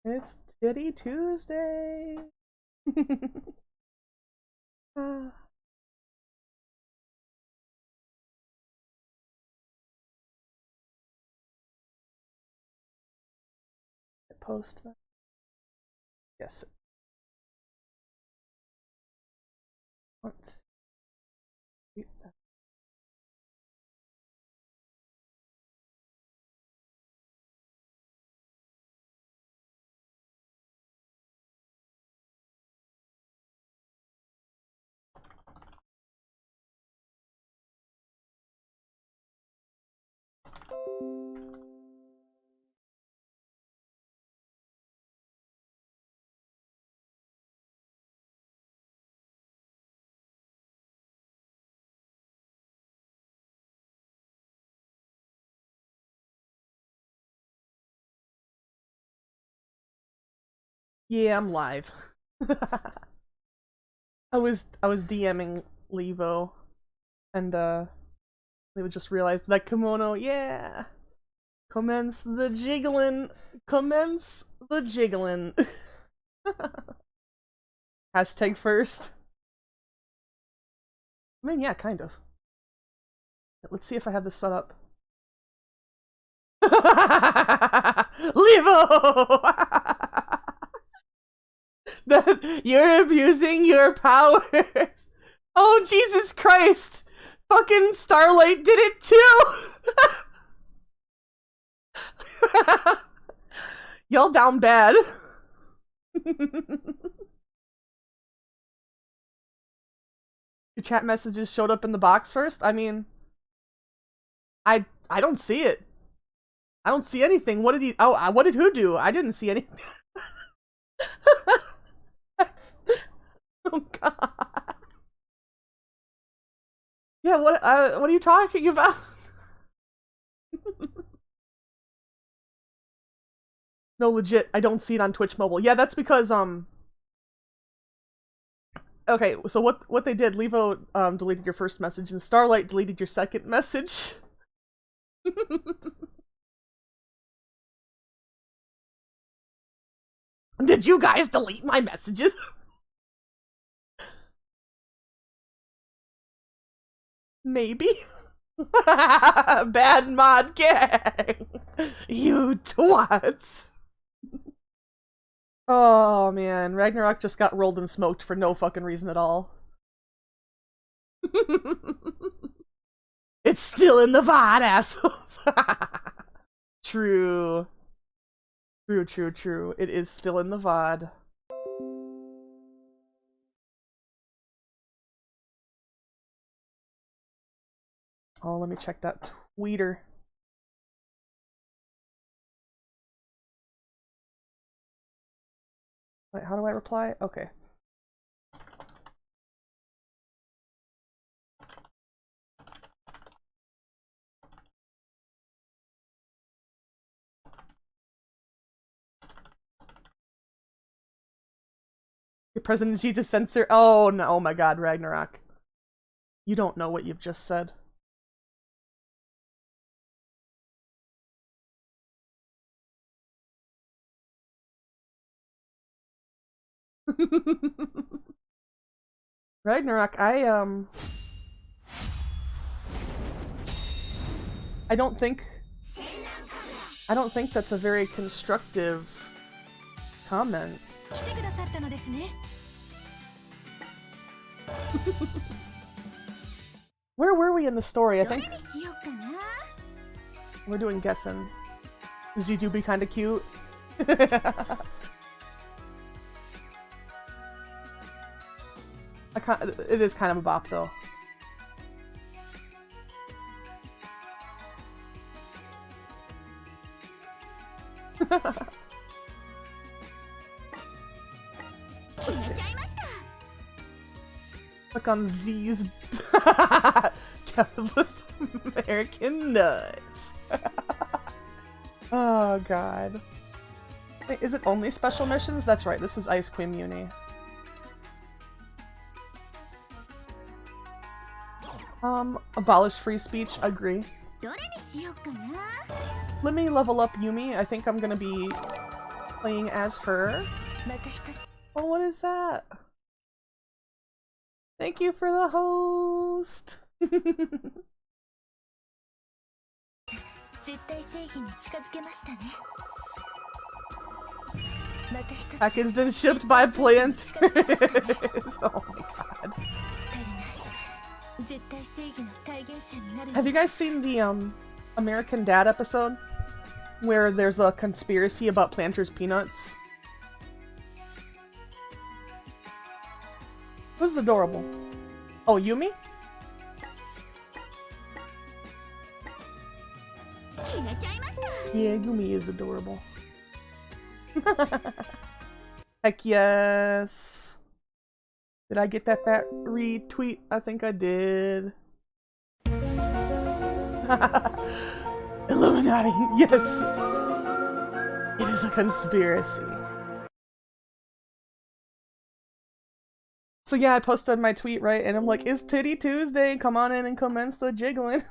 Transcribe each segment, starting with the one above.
It's Titty Tuesday! Post that. Yes. Let's see that. Yeah, I'm live. I was DMing Levo and we just realized that kimono, yeah. Commence the jigglin. Commence the jigglin. Hashtag first. I mean, yeah, kind of. Let's see if I have this set up. Levo! You're abusing your powers. Oh, Jesus Christ. Fucking Starlight did it too. Y'all down bad. Your chat messages showed up in the box first? I mean, I don't see it. I don't see anything. What did he... Oh, what did who do? I didn't see anything. Oh god. Yeah, what are you talking about? No, legit, I don't see it on Twitch mobile. Yeah, that's because okay, so what they did, Levo deleted your first message and Starlight deleted your second message. Did you guys delete my messages? Maybe. Bad mod gang. You twats. Oh man, Ragnarok just got rolled and smoked for no fucking reason at all. It's still in the VOD, assholes. True. True. It is still in the VOD. Oh, let me check that tweeter. Wait, how do I reply? Okay. Your President Xi to censor. Oh no! Oh my God, Ragnarok. You don't know what you've just said. Ragnarok, I don't think that's a very constructive comment. Where were we in the story? I think we're doing guessing. Because you do be kind of cute. It is kind of a bop, though. Let's see. Click on Z's capitalist American nuts. Oh god. Wait, is it only special missions? That's right, this is Ice Queen Uni. Abolish free speech, agree. Let me level up Yumi. I think I'm gonna be playing as her. Oh, what is that? Thank you for the host. Packaged and shipped by Planters. Oh my god. Have you guys seen the American Dad episode? Where there's a conspiracy about Planters peanuts? Who's adorable? Oh, Yumi? Yeah, Yumi is adorable. Heck yes! Did I get that fat retweet? I think I did. Illuminati, yes! It is a conspiracy. So yeah, I posted my tweet, right? And I'm like, it's Titty Tuesday, come on in and commence the jiggling.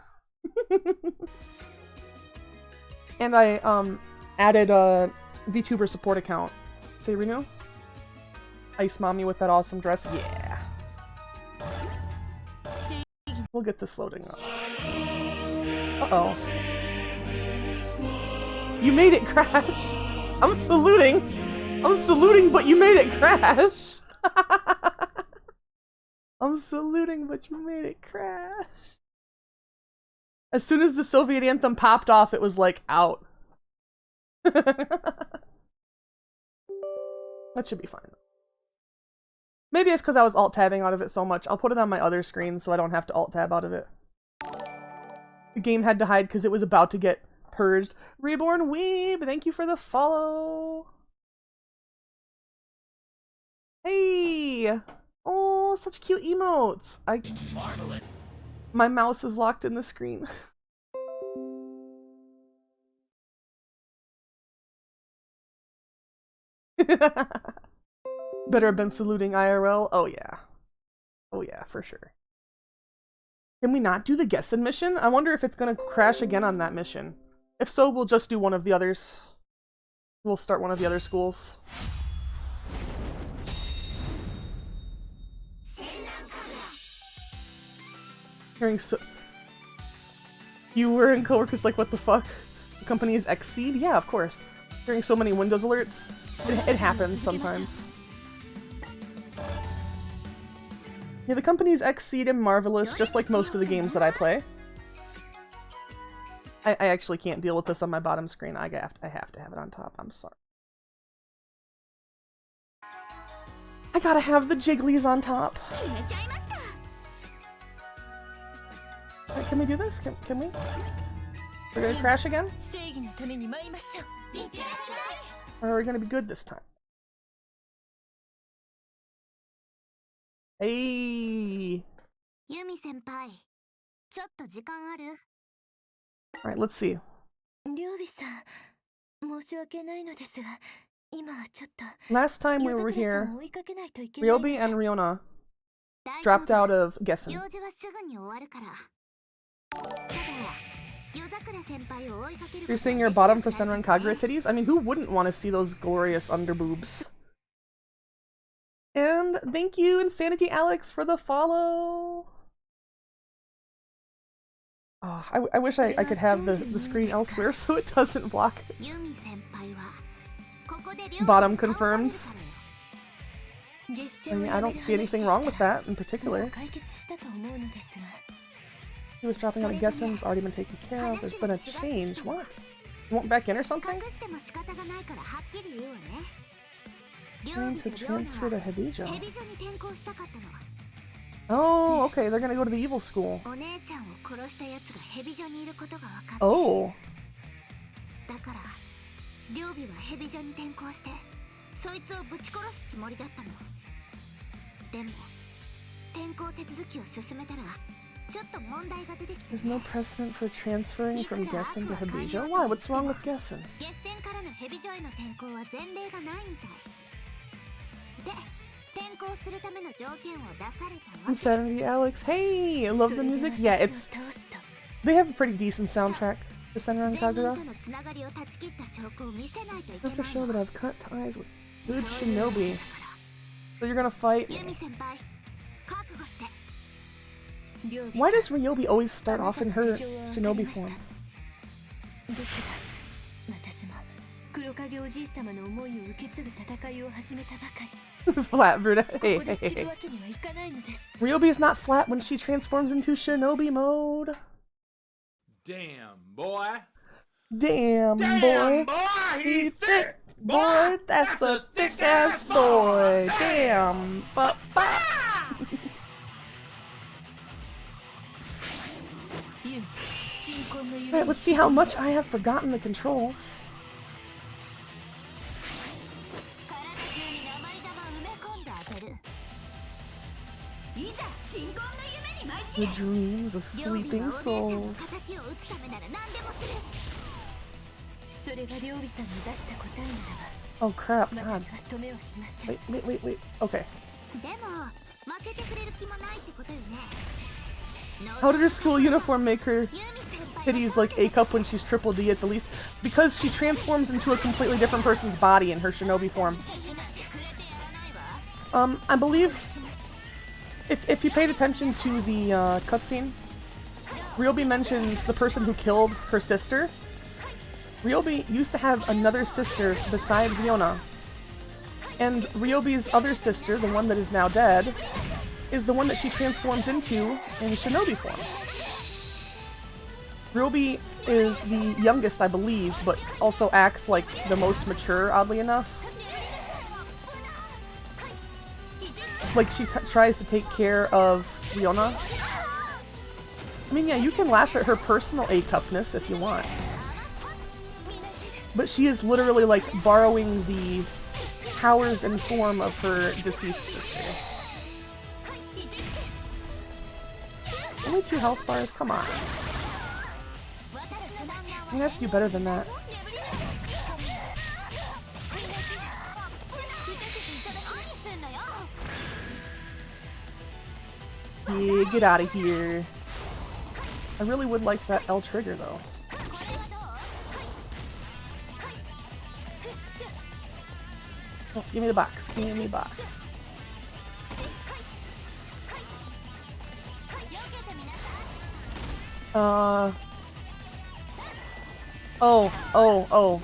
And I added a VTuber support account. Say renew? Ice Mommy with that awesome dress. Yeah. We'll get this loading up. Uh-oh. You made it crash! I'm saluting! I'm saluting, but you made it crash! I'm saluting, but you made it crash. As soon as the Soviet anthem popped off, it was like, out. That should be fine. Maybe it's because I was alt-tabbing out of it so much. I'll put it on my other screen so I don't have to alt-tab out of it. The game had to hide because it was about to get purged. Reborn Weeb, thank you for the follow. Hey! Oh, such cute emotes. Marvelous. My mouse is locked in the screen. Better have been saluting IRL. Oh yeah. Oh yeah, for sure. Can we not do the guessing mission? I wonder if it's gonna crash again on that mission. If so, we'll just do one of the others. We'll start one of the other schools. Hearing so... You were in coworkers like, what the fuck? The company is Xseed? Yeah, of course. Hearing so many Windows alerts. It happens sometimes. Yeah, the company's Xseed and Marvelous, just like most of the games that I play. I actually can't deal with this on my bottom screen. I have to have it on top. I'm sorry. I gotta have the jigglies on top. Wait, can we do this? Can we? We're gonna crash again? Or are we gonna be good this time? Hey! Alright, let's see. Last time we were here, Ryobi and Riona dropped out of guessing. You're saying you're bottom for Senran Kagura titties? I mean, who wouldn't want to see those glorious underboobs? And thank you, Insanity Alex, for the follow! Oh, I wish I could have the screen elsewhere so it doesn't block it. Bottom confirmed. I mean, I don't see anything wrong with that in particular. He was dropping out of guessing, it's already been taken care of. There's been a change. What? You won't back in or something? Trying to transfer to Hebija. Oh, okay, they're gonna go to the evil school. Oh. There's no precedent for transferring from Gessen to Hebija? Why? What's wrong with Gessen? Insanity Alex, hey! I love the music. Yeah, they have a pretty decent soundtrack. for Senran Kagura. I have to show that I've cut ties with good shinobi. So you're gonna fight. Why does Ryobi always start off in her shinobi form? Flat, Bruda. Hey, hey, hey. Ryobi is not flat when she transforms into shinobi mode. Damn, boy. Damn, boy. He thick, boy. That's a thick ass boy. Damn. Alright, let's see how much I have forgotten the controls. The dreams of sleeping souls. Oh crap, God. Wait. Okay. How did her school uniform make her Tiddy's like A-cup when she's triple D at the least? Because she transforms into a completely different person's body in her shinobi form. I believe if you paid attention to the cutscene, Ryobi mentions the person who killed her sister. Ryobi used to have another sister beside Riona. And Ryobi's other sister, the one that is now dead, is the one that she transforms into in shinobi form. Ryobi is the youngest, I believe, but also acts like the most mature, oddly enough. Like, she tries to take care of Riona. I mean, yeah, you can laugh at her personal A-cupness if you want. But she is literally, like, borrowing the powers and form of her deceased sister. Only 2 health bars? Come on. You have to do better than that. Yeah, get out of here. I really would like that L trigger though. Oh, give me the box. Give me the box. Oh,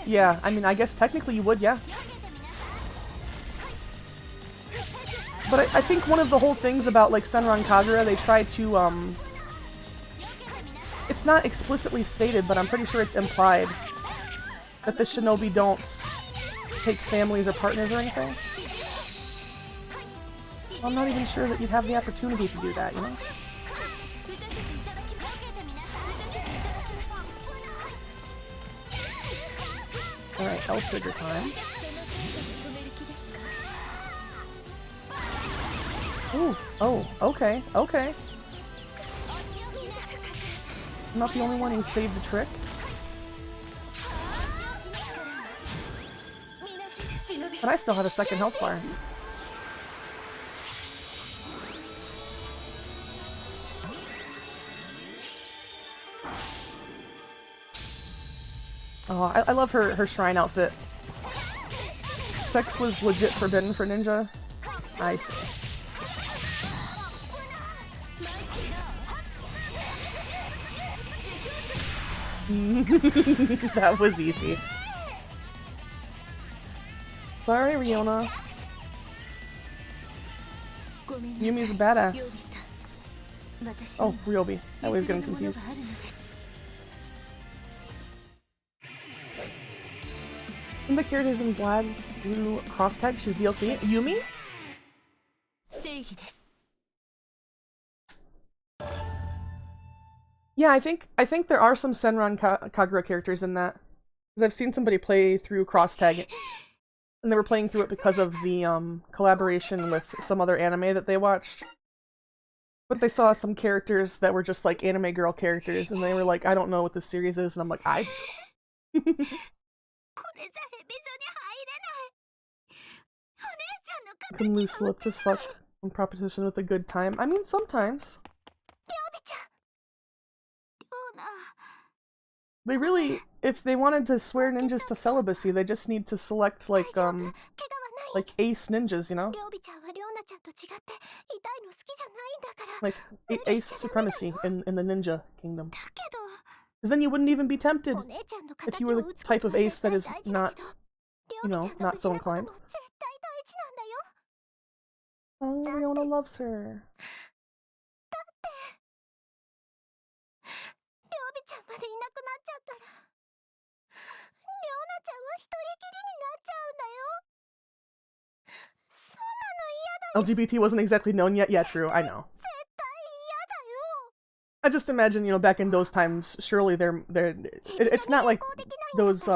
yeah. I mean, I guess technically you would, yeah. But I think one of the whole things about, like, Senran Kagura, they try to, it's not explicitly stated, but I'm pretty sure it's implied that the shinobi don't take families or partners or anything. I'm not even sure that you'd have the opportunity to do that, you know? Alright, L trigger time. Ooh, oh, okay. I'm not the only one who saved the trick. But I still have a second health bar. Oh, I love her shrine outfit. Sex was legit forbidden for Ninja. Nice. That was easy. Sorry, Riona. Yumi's a badass. Oh, Ryobi. I was getting confused. And the characters in Vlad's blue cross tag, she's DLC. Yumi? Yeah, I think there are some Senran Kagura characters in that. Because I've seen somebody play through cross tag, and they were playing through it because of the collaboration with some other anime that they watched. But they saw some characters that were just like anime girl characters, and they were like, I don't know what this series is, and I'm like, I... can loose lips as fuck in competition with a good time. I mean, sometimes. They really, if they wanted to swear ninjas to celibacy, they just need to select like ace ninjas, you know? Like ace supremacy in the ninja kingdom. Because then you wouldn't even be tempted if you were the type of ace that is not, you know, not so inclined. Oh, Riona loves her. LGBT wasn't exactly known yet. Yeah, true, I know. I just imagine, you know, back in those times, surely it's not like those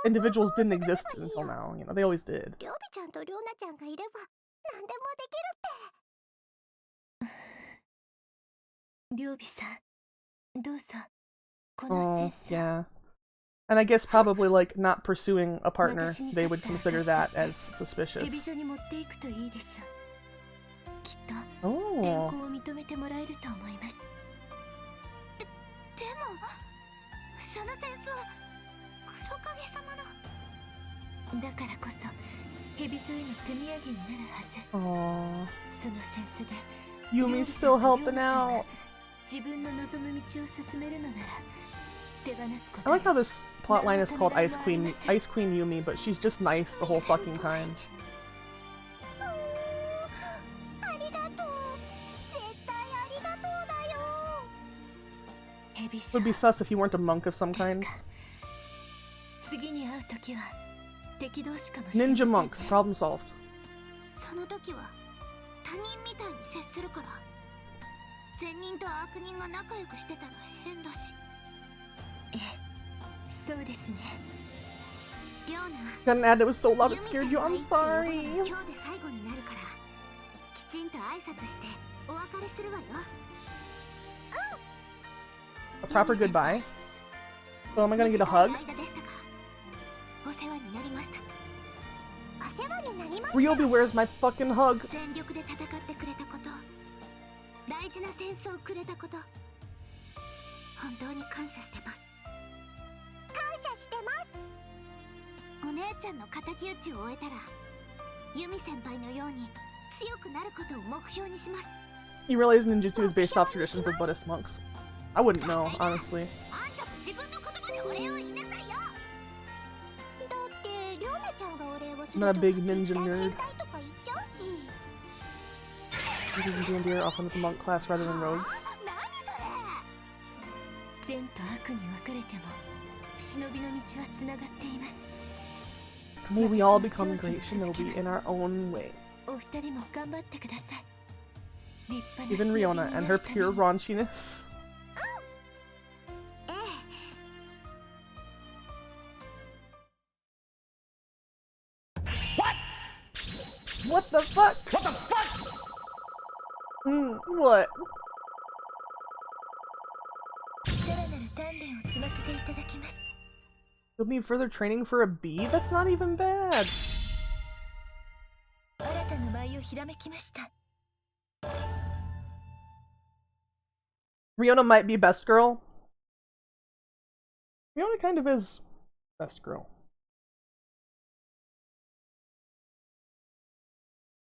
individuals didn't exist until now, you know, they always did. Oh, yeah. And I guess probably, like, not pursuing a partner, they would consider that as suspicious. Oh. Aww. Yumi's still helping out. I like how this plotline is called Ice Queen Yumi, but she's just nice the whole fucking time. It would be sus if you weren't a monk of some kind. Ninja monks, problem solved. Got an ad that was so loud it scared you. I'm sorry. A proper goodbye. So am I gonna get a hug? Ryobi, where's my fucking hug? You realize ninjutsu is based off traditions of Buddhist monks? I wouldn't know, honestly. I'm not a big ninja nerd. D&D and D are often with the monk class rather than rogues. May we all become great shinobi in our own way. Even Riona and her pure raunchiness. What the fuck? What the fuck? What? You'll need further training for a bee? That's not even bad. Riona might be best girl. Riona kind of is best girl.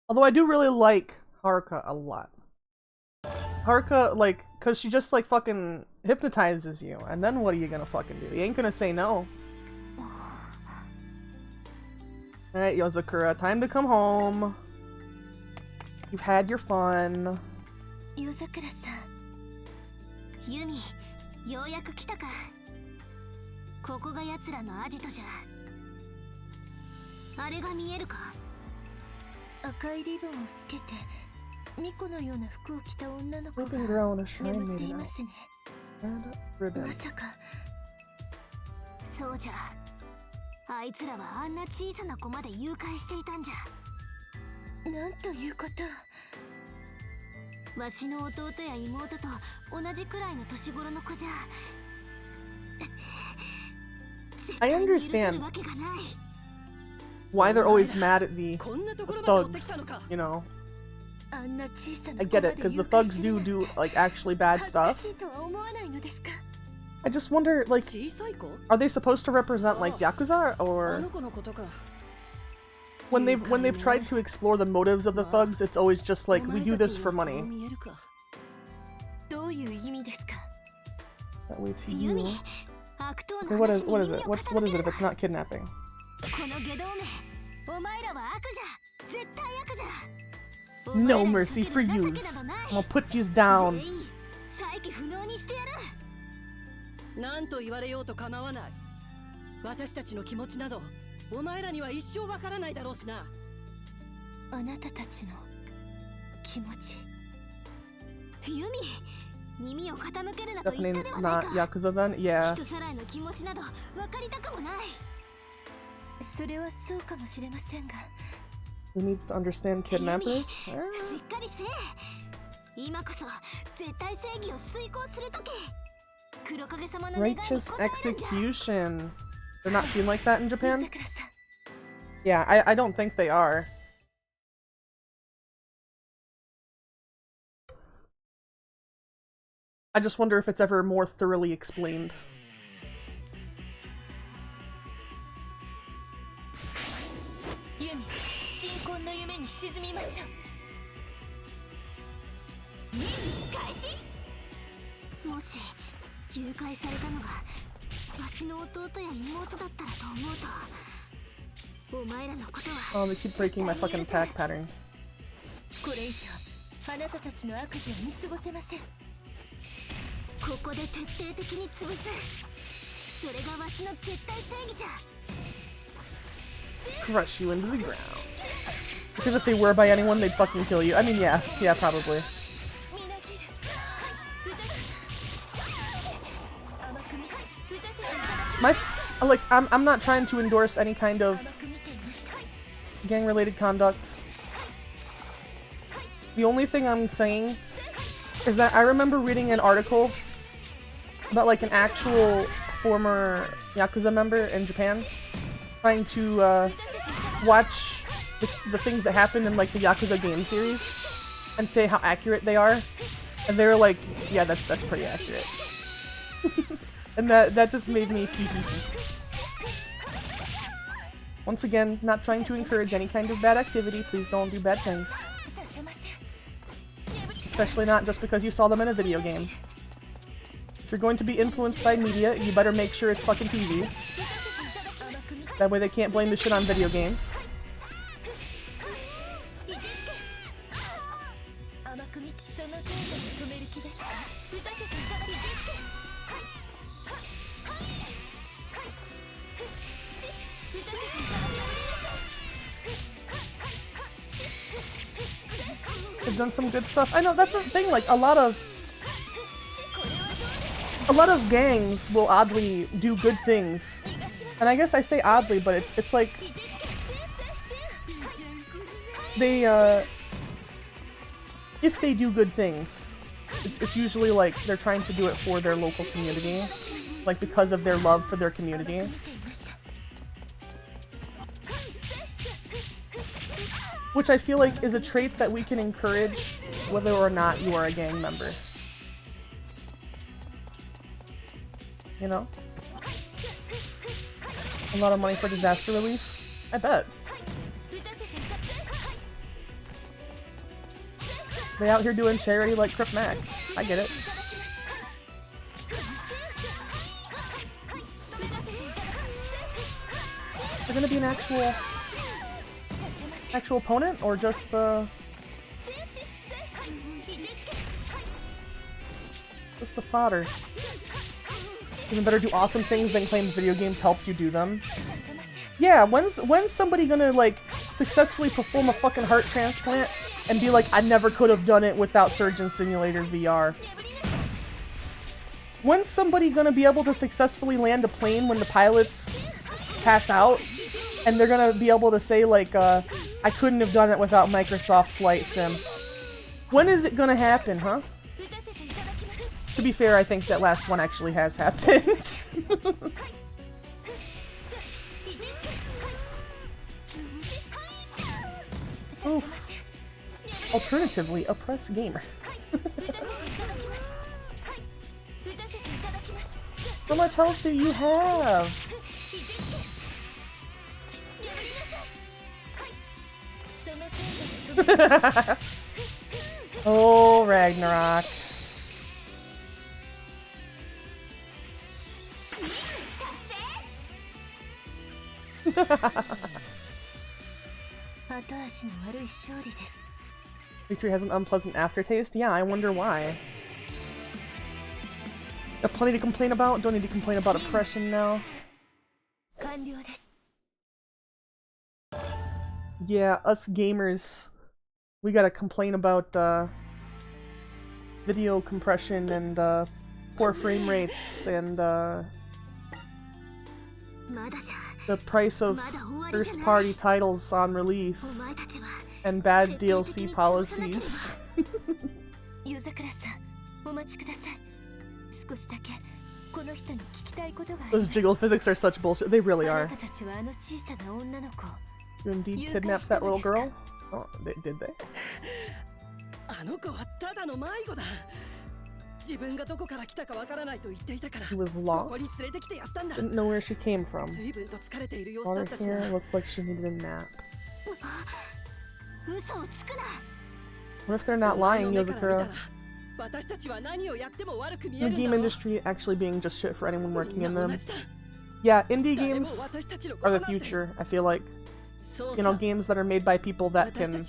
Although I do really like Haruka a lot. Haruka, like, cause she just, like, fucking hypnotizes you, and then what are you gonna fucking do? You ain't gonna say no. Alright, Yozakura, time to come home. You've had your fun. Yozakura-san. Yumi, ようやく来たか。ここが奴らのアジトじゃ。あれが見えるか？赤いリボンをつけて、ミコのような服を着た女の子が眠っていますね。まさか、そうじゃ。あいつらはあんな小さな子まで誘拐していたんじゃ。なんということ。わしの弟や妹と同じくらいの年頃の子じゃ。I understand why they're always mad at the thugs, you know. I get it, because the thugs do like actually bad stuff. I just wonder, like, are they supposed to represent like Yakuza, or when they've tried to explore the motives of the thugs, it's always just like, we do this for money. That way to you. Okay, what is it? What is it if it's not kidnapping? No mercy for yous. I'm gonna put yous down. 何と言われようと構わない。私たちの気持ちなどお前らには一生わからないだろうしな。あなたたちの気持ち。ユミ、耳を傾けるなと言ったではないか。 Definitely not Yakuza then? Yeah. 人さらいの気持ちなどわかりたくもない。それはそうかもしれませんが。Who needs to understand kidnappers? しっかりせえ。今こそ絶対正義を遂行するとき。 Righteous execution. They're not seen like that in Japan? Yeah, I don't think they are. I just wonder if it's ever more thoroughly explained. Moshi 誘拐されたのがわしの弟や妹だったらと思うと、お前らのことは。 Oh, they keep breaking my fucking attack pattern. これ以上あなたたちの悪事を見過ごせません。ここで徹底的に潰す。それがわしの絶対正義じゃ。 Crush you into the ground. Because if they were by anyone, they'd fucking kill you. I mean, yeah, probably. I'm not trying to endorse any kind of gang-related conduct. The only thing I'm saying is that I remember reading an article about like an actual former Yakuza member in Japan trying to watch the things that happen in like the Yakuza game series and say how accurate they are, and they were like, yeah, that's pretty accurate. And that just made me tee-hee-hee. Once again, not trying to encourage any kind of bad activity. Please don't do bad things. Especially not just because you saw them in a video game. If you're going to be influenced by media, you better make sure it's fucking TV. That way they can't blame the shit on video games. They've done some good stuff. I know, that's the thing, like, a lot of gangs will oddly do good things. And I guess I say oddly, but it's like they if they do good things, it's usually like they're trying to do it for their local community, like because of their love for their community. Which I feel like is a trait that we can encourage whether or not you are a gang member. You know? A lot of money for disaster relief? I bet. They out here doing charity like Crip Mac. I get it. They're gonna be an actual opponent, or just the fodder? Even better do awesome things than claim video games helped you do them. Yeah, when's somebody gonna like successfully perform a fucking heart transplant and be like, I never could have done it without Surgeon Simulator VR? When's somebody gonna be able to successfully land a plane when the pilots pass out, and they're gonna be able to say like, I couldn't have done it without Microsoft Flight Sim? When is it gonna happen, huh? To be fair, I think that last one actually has happened. Oof. Alternatively, oppress gamer. How much health do you have? Oh, Ragnarok. Victory has an unpleasant aftertaste? Yeah, I wonder why. Got plenty to complain about. Don't need to complain about oppression now. Yeah, us gamers, we gotta complain about video compression and poor frame rates and the price of first-party titles on release and bad DLC policies. Those jiggle physics are such bullshit. They really are. You indeed kidnapped that little girl? Oh, did they? She was lost? Didn't know where she came from. Water here looked like she needed a nap. What if they're not lying, Yozakura? The game industry actually being just shit for anyone working in them. Yeah, indie games are the future, I feel like. You know, games that are made by people that can,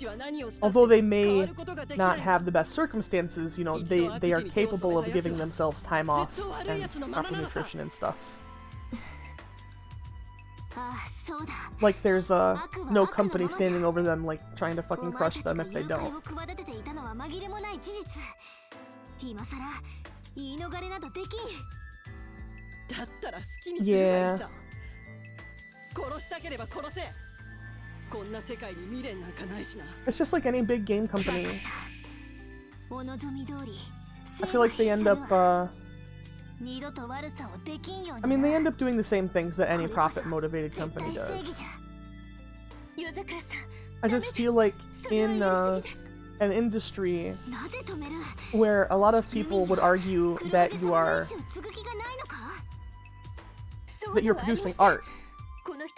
although they may not have the best circumstances, you know, they are capable of giving themselves time off and proper nutrition and stuff. Like there's no company standing over them like trying to fucking crush them if they don't. Yeah. It's just like any big game company. I feel like they end up, I mean, they end up doing the same things that any profit-motivated company does. I just feel like in an industry where a lot of people would argue that you're producing art.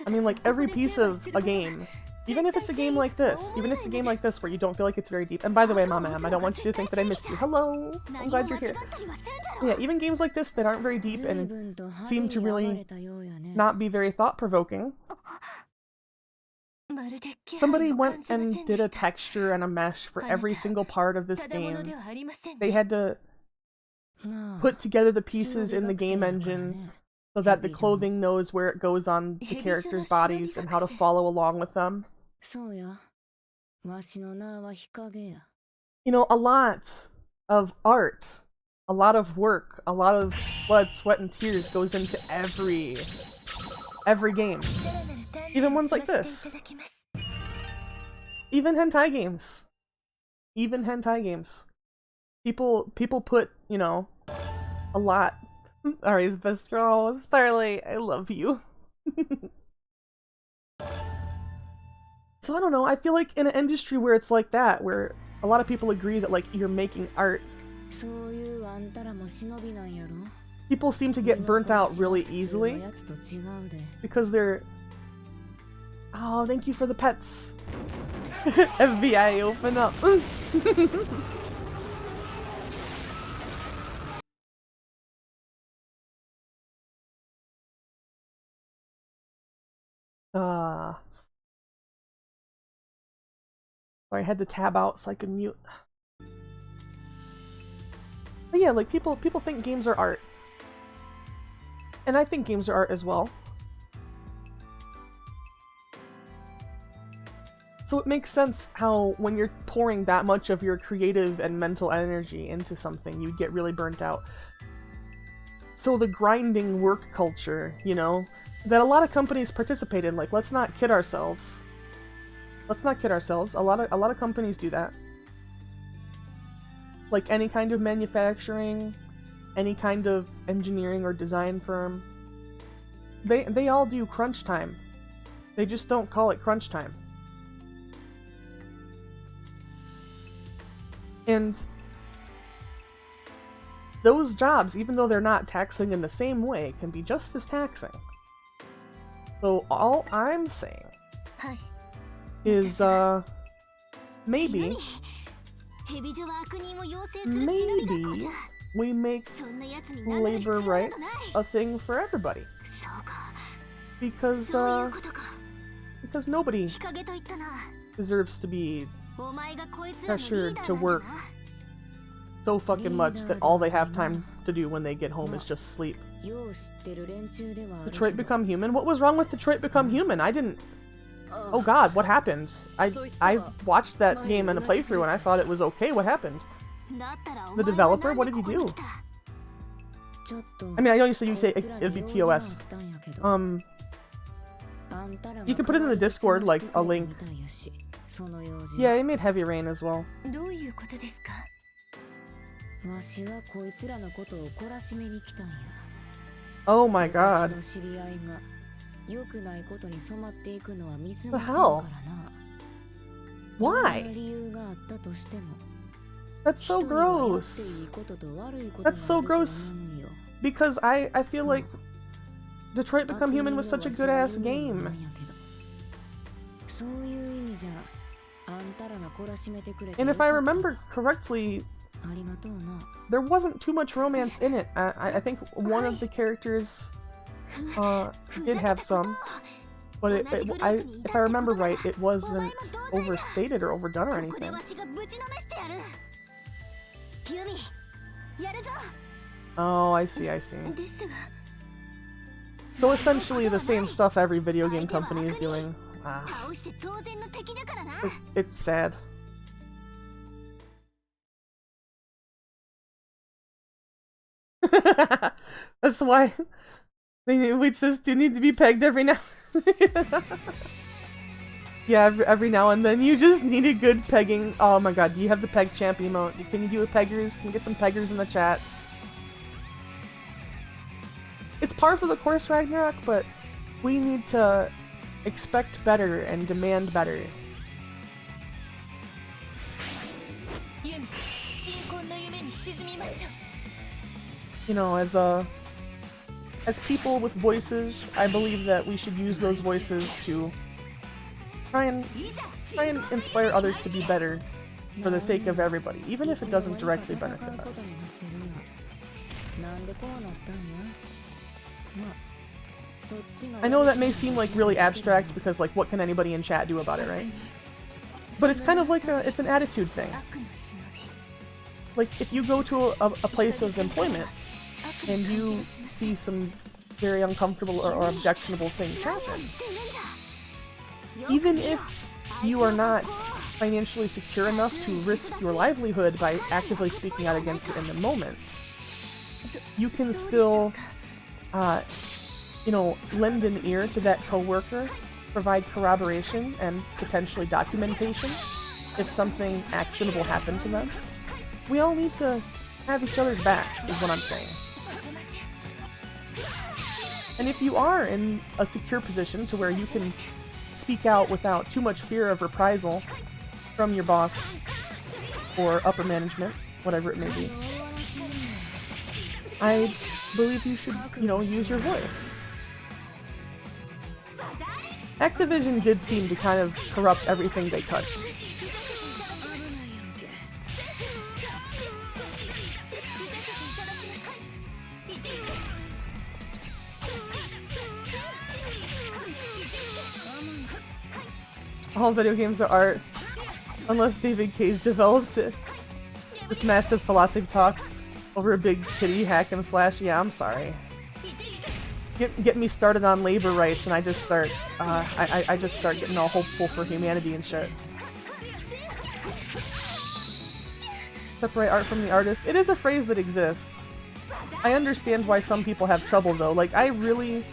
I mean, like, every piece of a game, even if it's a game like this, where you don't feel like it's very deep. And by the way, Mama M, I don't want you to think that I missed you. Hello! I'm glad you're here. Yeah, even games like this that aren't very deep and seem to really not be very thought-provoking. Somebody went and did a texture and a mesh for every single part of this game. They had to put together the pieces in the game engine so that the clothing knows where it goes on the characters' bodies and how to follow along with them. You know, a lot of art, a lot of work, a lot of blood, sweat, and tears goes into every game. Even ones like this. Even hentai games. People put, you know, a lot. Ari's best girl, Starlight, I love you. So I don't know, I feel like in an industry where it's like that, where a lot of people agree that like you're making art, people seem to get burnt out really easily because they're... Oh, thank you for the pets. FBI, open up. Sorry, I had to tab out so I could mute. But yeah, like people think games are art. And I think games are art as well. So it makes sense how when you're pouring that much of your creative and mental energy into something, you'd get really burnt out. So the grinding work culture, you know, that a lot of companies participate in, like, let's not kid ourselves. Let's not kid ourselves. A lot of companies do that. Like any kind of manufacturing, any kind of engineering or design firm, they all do crunch time. They just don't call it crunch time. And those jobs, even though they're not taxing in the same way, can be just as taxing. So all I'm saying is, maybe we make labor rights a thing for everybody. Because nobody deserves to be pressured to work so fucking much that all they have time to do when they get home is just sleep. Detroit Become Human? What was wrong with Detroit Become Human? I didn't... Oh god, what happened? I watched that game in a playthrough and I thought it was okay. What happened? The developer? What did he do? I mean, I know you say it'd be TOS. You can put it in the Discord, like, a link. Yeah, he made Heavy Rain as well. Oh my god. The hell? Why? That's so gross. That's so gross. Because I feel like Detroit Become Human was such a good ass game. And if I remember correctly, there wasn't too much romance in it. I think one of the characters did have some, but if I remember right, it wasn't overstated or overdone or anything. Oh, I see, I see. So essentially the same stuff every video game company is doing. It's sad. That's why we just do need to be pegged every now. Yeah, every now and then you just need a good pegging. Oh my god, do you have the peg champ emote? Can you do a peggers? Can we get some peggers in the chat? It's par for the course, Ragnarok, but we need to expect better and demand better. You know, as people with voices, I believe that we should use those voices to try and inspire others to be better for the sake of everybody, even if it doesn't directly benefit us. I know that may seem like really abstract because, like, what can anybody in chat do about it, right? But it's kind of like it's an attitude thing. Like, if you go to a place of employment and you see some very uncomfortable or objectionable things happen, even if you are not financially secure enough to risk your livelihood by actively speaking out against it in the moment, you can still, you know, lend an ear to that coworker, provide corroboration and potentially documentation if something actionable happened to them. We all need to have each other's backs, is what I'm saying. And if you are in a secure position to where you can speak out without too much fear of reprisal from your boss or upper management, whatever it may be, I believe you should, you know, use your voice. Activision did seem to kind of corrupt everything they touched. All video games are art, unless David Cage developed it. This massive philosophy talk over a big titty hack and slash. Yeah, I'm sorry. Get me started on labor rights, and I just start, I just start getting all hopeful for humanity and shit. Separate art from the artist. It is a phrase that exists. I understand why some people have trouble though. Like, I really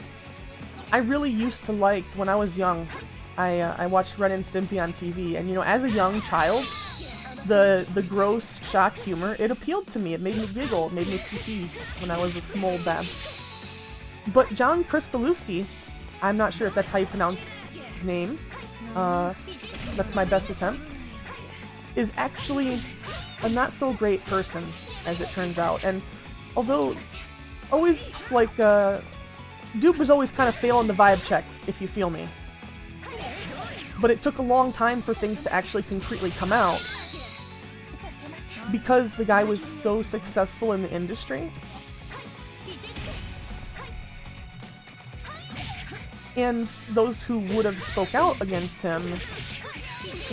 used to like, when I was young, I watched Ren and Stimpy on TV, and you know, as a young child, the gross shock humor, it appealed to me. It made me giggle, it made me tee when I was a small bab. But John Krzyzewski, I'm not sure if that's how you pronounce his name, that's my best attempt, is actually a not so great person, as it turns out. And although always like Dupe was always kind of failing the vibe check, if you feel me. But it took a long time for things to actually concretely come out because the guy was so successful in the industry. And those who would have spoke out against him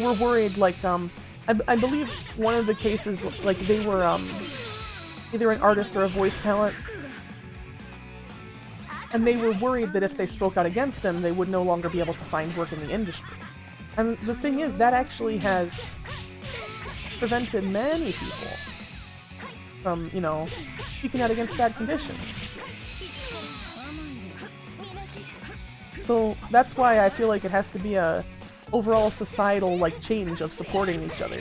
were worried, like, I believe one of the cases, like, they were, either an artist or a voice talent, and they were worried that if they spoke out against him, they would no longer be able to find work in the industry. And the thing is, that actually has prevented many people from, you know, speaking out against bad conditions. So that's why I feel like it has to be a overall societal, like, change of supporting each other.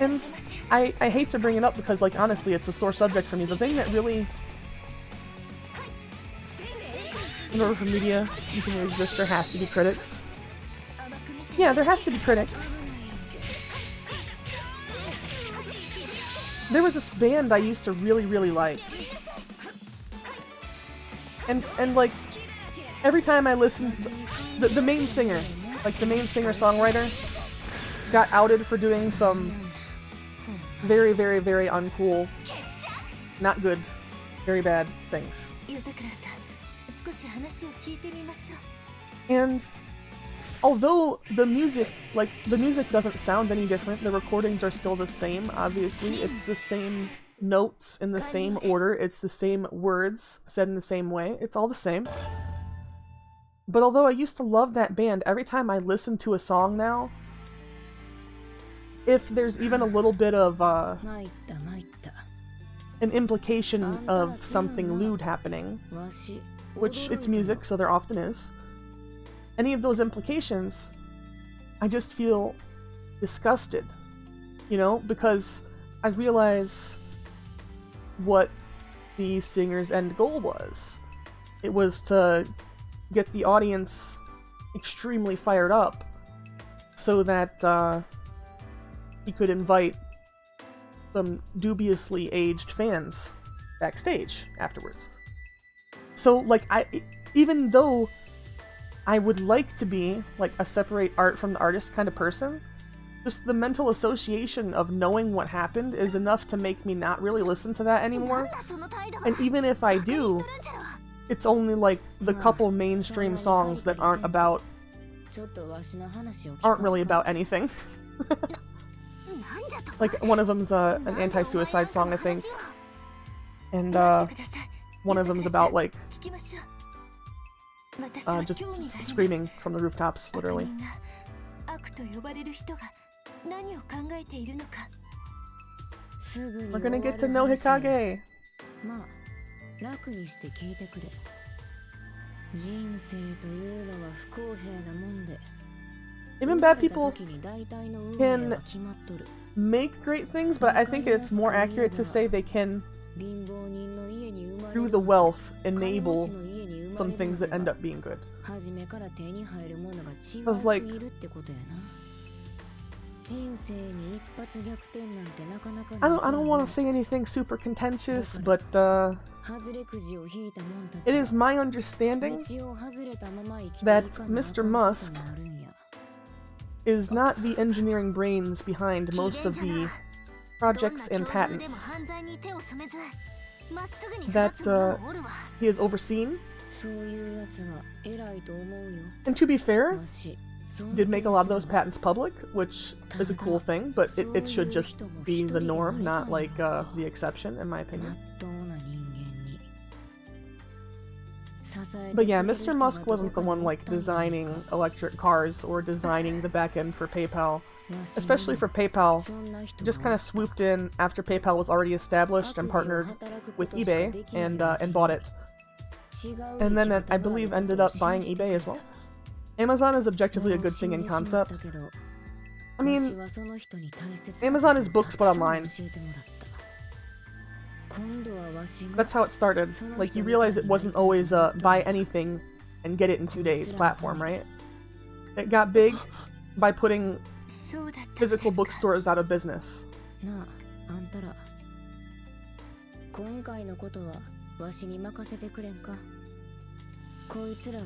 And I hate to bring it up because, like, honestly, it's a sore subject for me. The thing that really... In order for media, you can exist, there has to be critics. Yeah, there has to be critics. There was this band I used to really, really like. And like, every time I listened to the main singer, like the main singer-songwriter, got outed for doing some very, very, very uncool, not good, very bad things. And although the music doesn't sound any different, the recordings are still the same, obviously. It's the same notes in the same order, it's the same words said in the same way, it's all the same. But although I used to love that band, every time I listen to a song now, if there's even a little bit of an implication of something lewd happening, which it's music, so there often is, any of those implications, I just feel disgusted, you know, because I realize what the singer's end goal was. It was to get the audience extremely fired up so that he could invite some dubiously aged fans backstage afterwards. So, like, even though I would like to be, like, a separate art from the artist kind of person, just the mental association of knowing what happened is enough to make me not really listen to that anymore. And even if I do, it's only, like, the couple mainstream songs that aren't really about anything. Like, one of them's an anti-suicide song, I think. And, one of them's about, like, just screaming from the rooftops, literally. We're gonna get to know Hikage! Even bad people can make great things, but I think it's more accurate to say they can, through the wealth, enable some things that end up being good. Because, like, I don't want to say anything super contentious, but it is my understanding that Mr. Musk is not the engineering brains behind most of the projects and patents that he has overseen. And to be fair, did make a lot of those patents public, which is a cool thing, but it should just be the norm, not like the exception, in my opinion. But yeah, Mr. Musk wasn't the one, like, designing electric cars or designing the back end for PayPal. Especially for PayPal, he just kind of swooped in after PayPal was already established and partnered with eBay and bought it. And then I believe ended up buying eBay as well. Amazon is objectively a good thing in concept. I mean, Amazon is books but online. That's how it started. Like, you realize it wasn't always a buy anything and get it in 2 days platform, right? It got big by putting そうだったんですか。 physical bookstores out of business. なあ、あんたら。今回のことはわしに任せてくれんか。こいつらは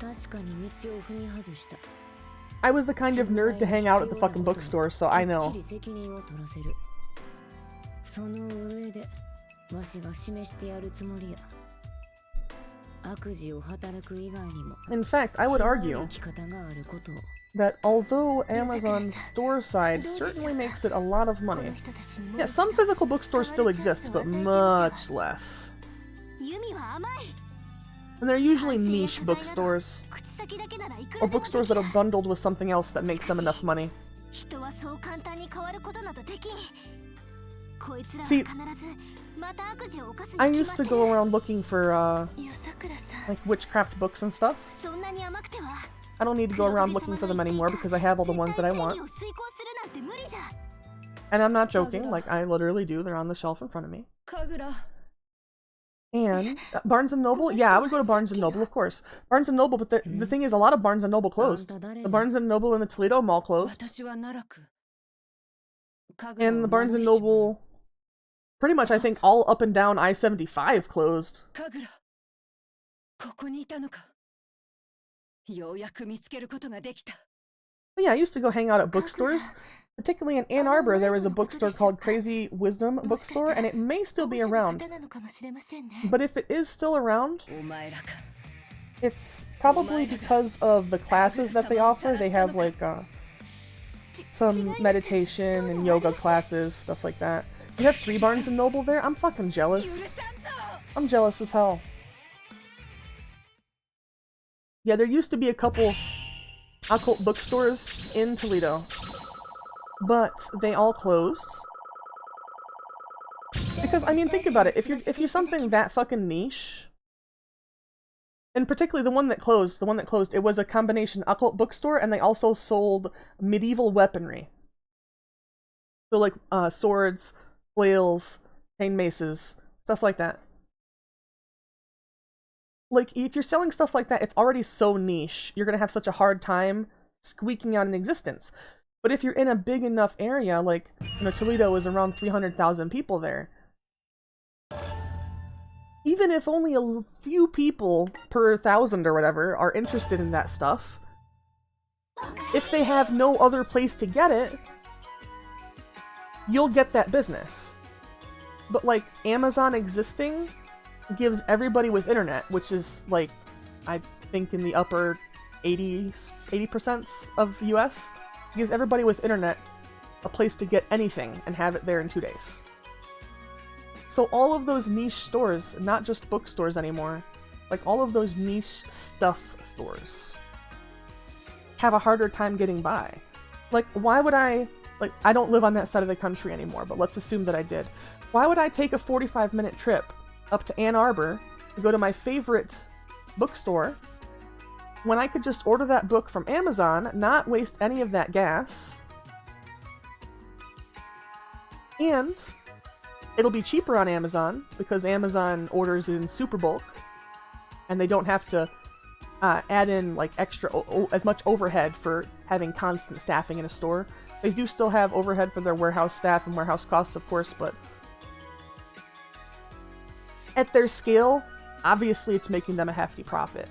確かに道を踏み外した。 I was the kind of nerd to hang out at the fucking bookstore, so I きっ know. ちり責任を取らせる。その上でわしが示してやるつもりや。悪事を働く以外にも In fact, I would 違う argue 生き方があることを。 that although Amazon's store side certainly makes it a lot of こ money, の人たちにも yeah, some physical bookstores still exist, but much less. 弓は甘い。 And they're usually niche bookstores, 口先だけならいく or らでも bookstores that are bundled with something else that makes them enough money. 人はそう簡単に変わることなどできん。こいつらは See, 必ずまた悪事を犯すに I 決 used まっ to てる。 go around looking for, よさくらさん、 like witchcraft books and stuff. そんなに甘くては I don't need to go around looking for them anymore because I have all the ones that I want. 絶対正義を遂行するなんて無理じゃ。 And I'm not joking, like I literally do. They're on the shelf in front of me. 神楽。 And Barnes and Noble, yeah, I would go to Barnes and Noble, of course. Barnes and Noble, but the thing is, a lot of Barnes and Noble closed. The Barnes and Noble in the Toledo Mall closed, 私は奈落。神楽 and を the Barnes 守 and りし者。 Noble, pretty much, I think, all up and down I-75 closed. 神楽。ここにいたのか。ようやく見つけることができた。 But yeah, I used to go hang out at bookstores. Particularly in Ann Arbor, there was a bookstore called Crazy Wisdom Bookstore, and it may still be おもちゃの around. 方なのかもしれませんね。 But if it is still around, お前らか。 it's probably because of the classes that they offer. They have like some meditation and yoga classes, stuff like that. You have 3 Barnes and Noble there? I'm fucking jealous. I'm jealous as hell. Yeah, there used to be a couple occult bookstores in Toledo, but they all closed. Because I mean, think about it. If you're something that fucking niche, and particularly the one that closed, it was a combination occult bookstore, and they also sold medieval weaponry. So like swords, flails, chain maces, stuff like that. Like, if you're selling stuff like that, it's already so niche, you're gonna have such a hard time squeaking out an existence. But if you're in a big enough area, like, you know, Toledo is around 300,000 people there, even if only a few people per 1,000 or whatever are interested in that stuff, if they have no other place to get it, you'll get that business. But, like, Amazon existing gives everybody with internet, which is, like, I think in the upper 80% of the US, gives everybody with internet a place to get anything and have it there in 2 days. So all of those niche stores, not just bookstores anymore, like all of those niche stuff stores, have a harder time getting by. Like, why would I don't live on that side of the country anymore, but let's assume that I did. Why would I take a 45-minute trip up to Ann Arbor to go to my favorite bookstore when I could just order that book from Amazon, not waste any of that gas, and it'll be cheaper on Amazon because Amazon orders in super bulk and they don't have to add in like extra as much overhead for having constant staffing in a store. They do still have overhead for their warehouse staff and warehouse costs, of course, but at their scale, obviously it's making them a hefty profit.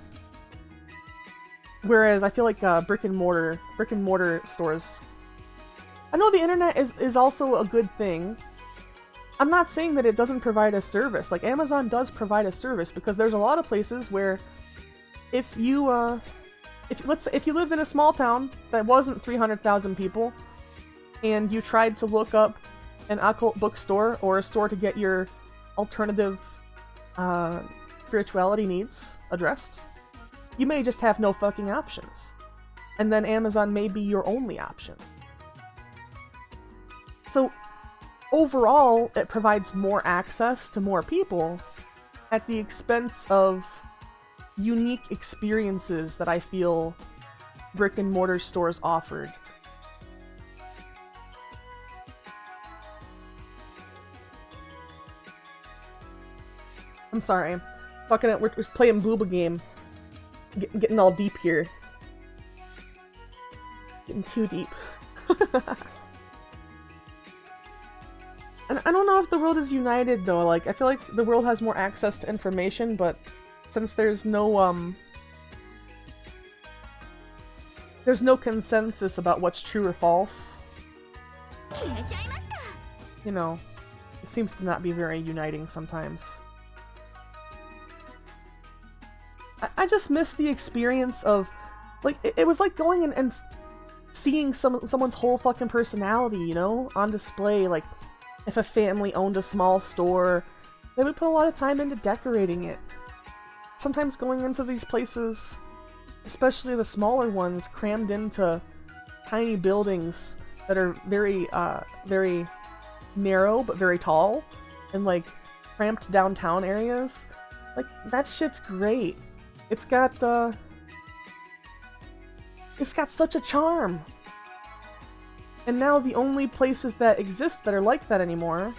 Whereas I feel like brick and mortar stores, I know the internet is also a good thing. I'm not saying that it doesn't provide a service. Like, Amazon does provide a service, because there's a lot of places where if you live in a small town that wasn't 300,000 people and you tried to look up an occult bookstore or a store to get your alternative spirituality needs addressed, you may just have no fucking options. And then Amazon may be your only option. So overall, it provides more access to more people at the expense of unique experiences that I feel brick and mortar stores offered. I'm sorry. Fucking, we're playing booba game. Getting all deep here. Getting too deep. And I don't know if the world is united though. Like, I feel like the world has more access to information, but since there's no consensus about what's true or false, you know, it seems to not be very uniting sometimes. I just miss the experience of, like, it was like going and seeing someone's whole fucking personality, you know, on display. Like, if a family owned a small store, they would put a lot of time into decorating it. Sometimes going into these places, especially the smaller ones, crammed into tiny buildings that are very, very narrow but very tall, and like cramped downtown areas, like that shit's great. It's got such a charm. And now the only places that exist that are like that anymore,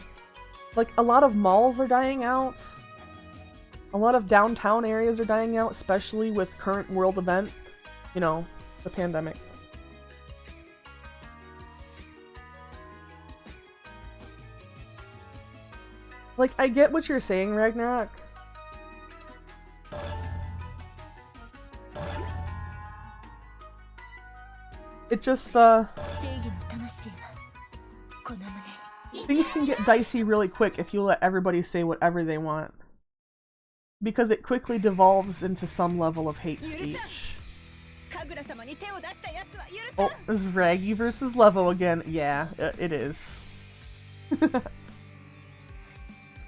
like a lot of malls are dying out. A lot of downtown areas are dying out, especially with current world event, you know, the pandemic. Like, I get what you're saying, Ragnarok. It just, things can get dicey really quick if you let everybody say whatever they want. Because it quickly devolves into some level of hate speech. Oh, this is Raggy versus Levo again. Yeah, it is.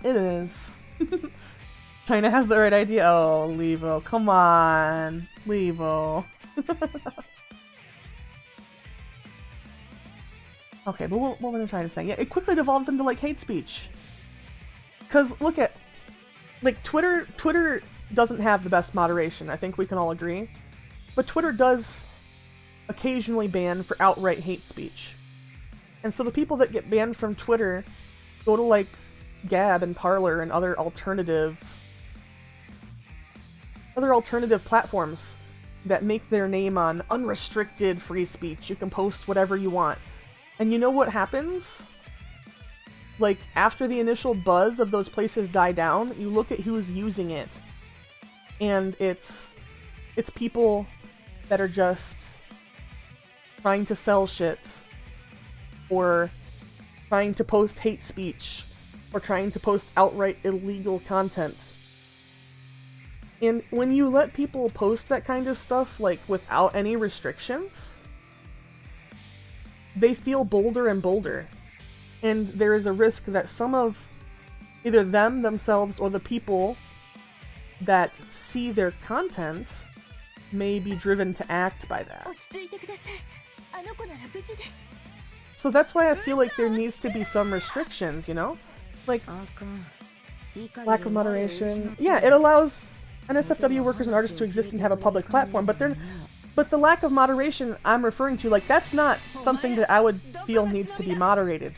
It is. China has the right idea. Oh, Levo, come on. Levo. Okay, but what was I trying to say? Yeah, it quickly devolves into, like, hate speech. Because, look at... Like, Twitter doesn't have the best moderation, I think we can all agree. But Twitter does occasionally ban for outright hate speech. And so the people that get banned from Twitter go to, like, Gab and Parler and other alternative platforms that make their name on unrestricted free speech. You can post whatever you want. And you know what happens? Like, after the initial buzz of those places die down, you look at who's using it. And it's people that are just trying to sell shit, or trying to post hate speech, or trying to post outright illegal content. And when you let people post that kind of stuff, like, without any restrictions, they feel bolder and bolder. And there is a risk that some of either themselves, or the people that see their content may be driven to act by that. So that's why I feel like there needs to be some restrictions, you know? Like, lack of moderation. Yeah, it allows NSFW workers and artists to exist and have a public platform, but the lack of moderation I'm referring to, like, that's not something that I would feel needs to be moderated.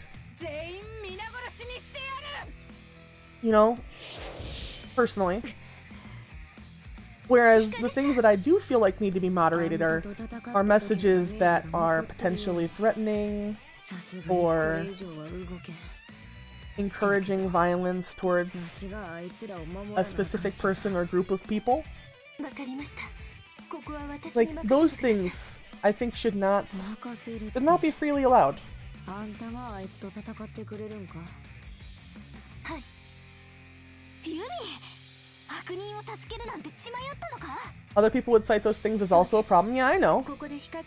You know? Personally. Whereas the things that I do feel like need to be moderated are messages that are potentially threatening, or encouraging violence towards a specific person or group of people. Like, those things, I think, should not be freely allowed. Other people would cite those things as also a problem. Yeah, I know.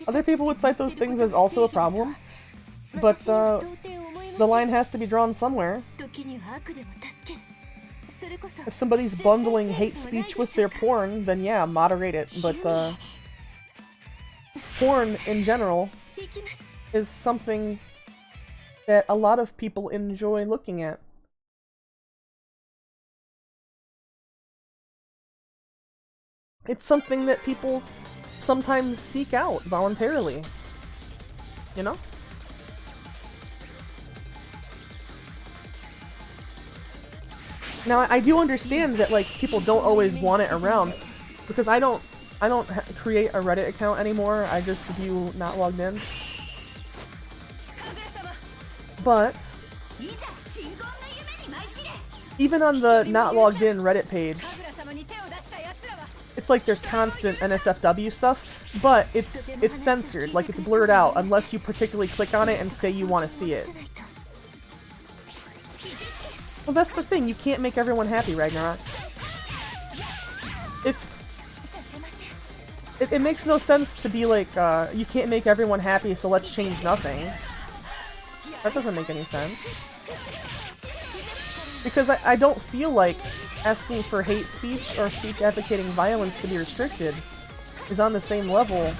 Other people would cite those things as also a problem. But, the line has to be drawn somewhere. If somebody's bundling hate speech with their porn, then yeah, moderate it. But, porn, in general, is something that a lot of people enjoy looking at. It's something that people sometimes seek out voluntarily. You know? Now, I do understand that, like, people don't always want it around, because I don't I don't create a Reddit account anymore, I just view not logged in. But even on the not logged in Reddit page, it's like there's constant NSFW stuff, but it's censored, like it's blurred out unless you particularly click on it and say you want to see it. Well, that's the thing, you can't make everyone happy, Ragnarok. It makes no sense to be like, you can't make everyone happy, so let's change nothing. That doesn't make any sense. Because I don't feel like asking for hate speech or speech advocating violence to be restricted is on the same level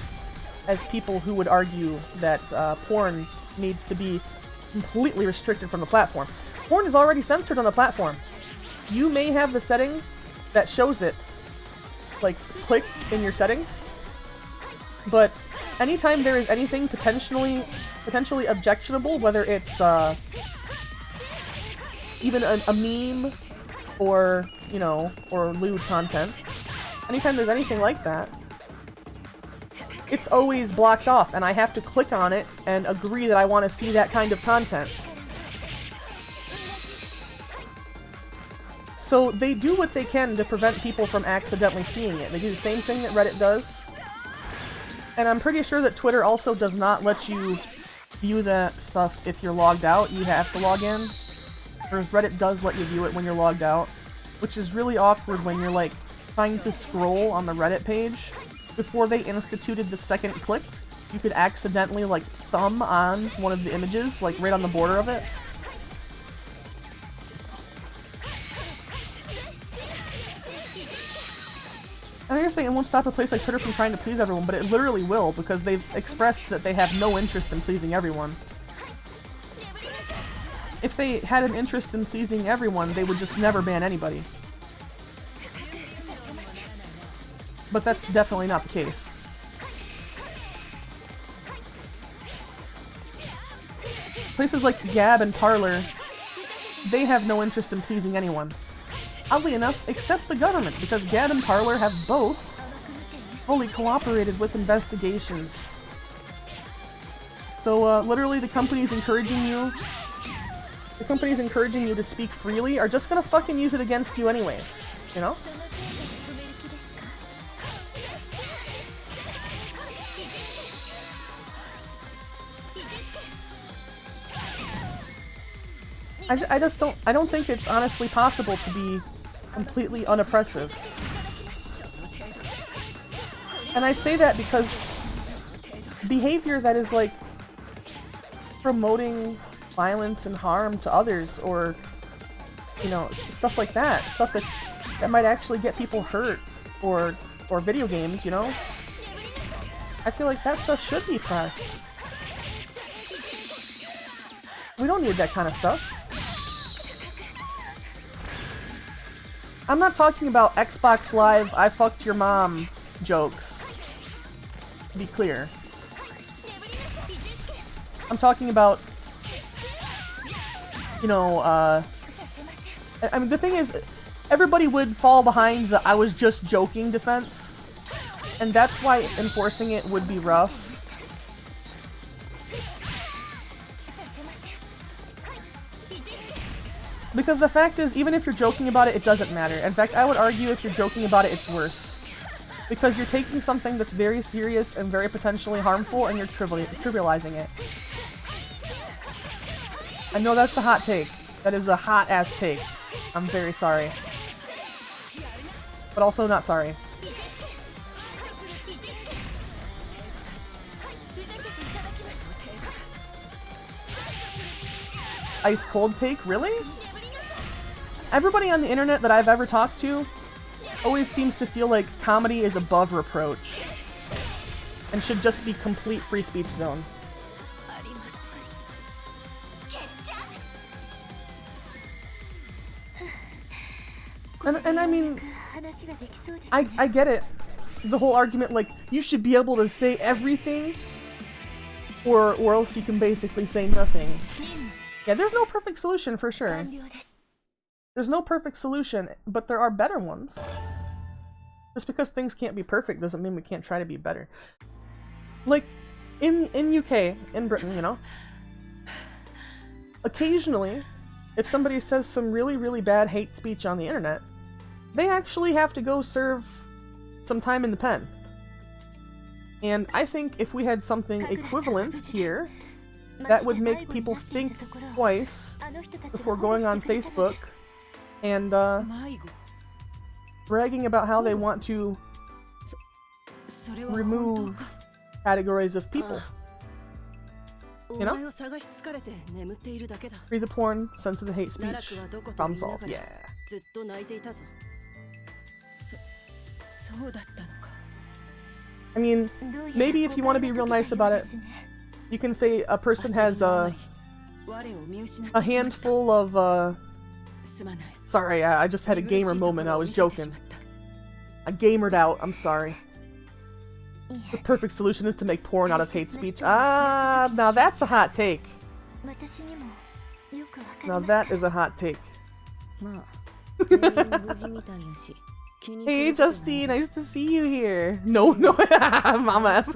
as people who would argue that porn needs to be completely restricted from the platform. Porn is already censored on the platform. You may have the setting that shows it, like, clicked in your settings, but anytime there is anything potentially objectionable, whether it's even a meme or, you know, or lewd content, anytime there's anything like that, it's always blocked off, and I have to click on it and agree that I want to see that kind of content. So they do what they can to prevent people from accidentally seeing it. They do the same thing that Reddit does. And I'm pretty sure that Twitter also does not let you view that stuff if you're logged out. You have to log in. Whereas Reddit does let you view it when you're logged out. Which is really awkward when you're, like, trying to scroll on the Reddit page. Before they instituted the second click, you could accidentally, like, thumb on one of the images, like, right on the border of it. I understand it won't stop a place like Twitter from trying to please everyone, but it literally will, because they've expressed that they have no interest in pleasing everyone. If they had an interest in pleasing everyone, they would just never ban anybody. But that's definitely not the case. Places like Gab and Parler, they have no interest in pleasing anyone. Oddly enough, except the government, because Gab and Parler have both fully cooperated with investigations. So, literally the companies encouraging you to speak freely are just gonna fucking use it against you anyways, you know? I don't think it's honestly possible to be completely unoppressive. And I say that because behavior that is, like, promoting violence and harm to others, or, you know, stuff like that, stuff that might actually get people hurt, or video games, you know? I feel like that stuff should be pressed. We don't need that kind of stuff. I'm not talking about Xbox Live, I fucked your mom jokes. To be clear. I'm talking about, you know, I mean, the thing is, everybody would fall behind the I was just joking defense, and that's why enforcing it would be rough. Because the fact is, even if you're joking about it, it doesn't matter. In fact, I would argue if you're joking about it, it's worse. Because you're taking something that's very serious and very potentially harmful, and you're trivializing it. I know that's a hot take. That is a hot-ass take. I'm very sorry. But also not sorry. Ice cold take? Really? Everybody on the internet that I've ever talked to always seems to feel like comedy is above reproach and should just be complete free speech zone. And I mean, I get it. The whole argument, like, you should be able to say everything, or else you can basically say nothing. Yeah, there's no perfect solution for sure. There's no perfect solution, but there are better ones. Just because things can't be perfect doesn't mean we can't try to be better. Like, in UK, in Britain, you know, occasionally, if somebody says some really, really bad hate speech on the internet, they actually have to go serve some time in the pen. And I think if we had something equivalent here, that would make people think twice before going on Facebook and bragging about how they want to remove categories of people. You know? Free the porn, censor the hate speech, problem solved. Yeah. I mean, maybe if you want to be real nice about it, you can say a person has a handful of sorry, I just had a gamer moment, I was joking. I gamered out, I'm sorry. The perfect solution is to make porn out of hate speech. Ah, now that's a hot take. Now that is a hot take. Hey Justine, nice to see you here. No, Mama F.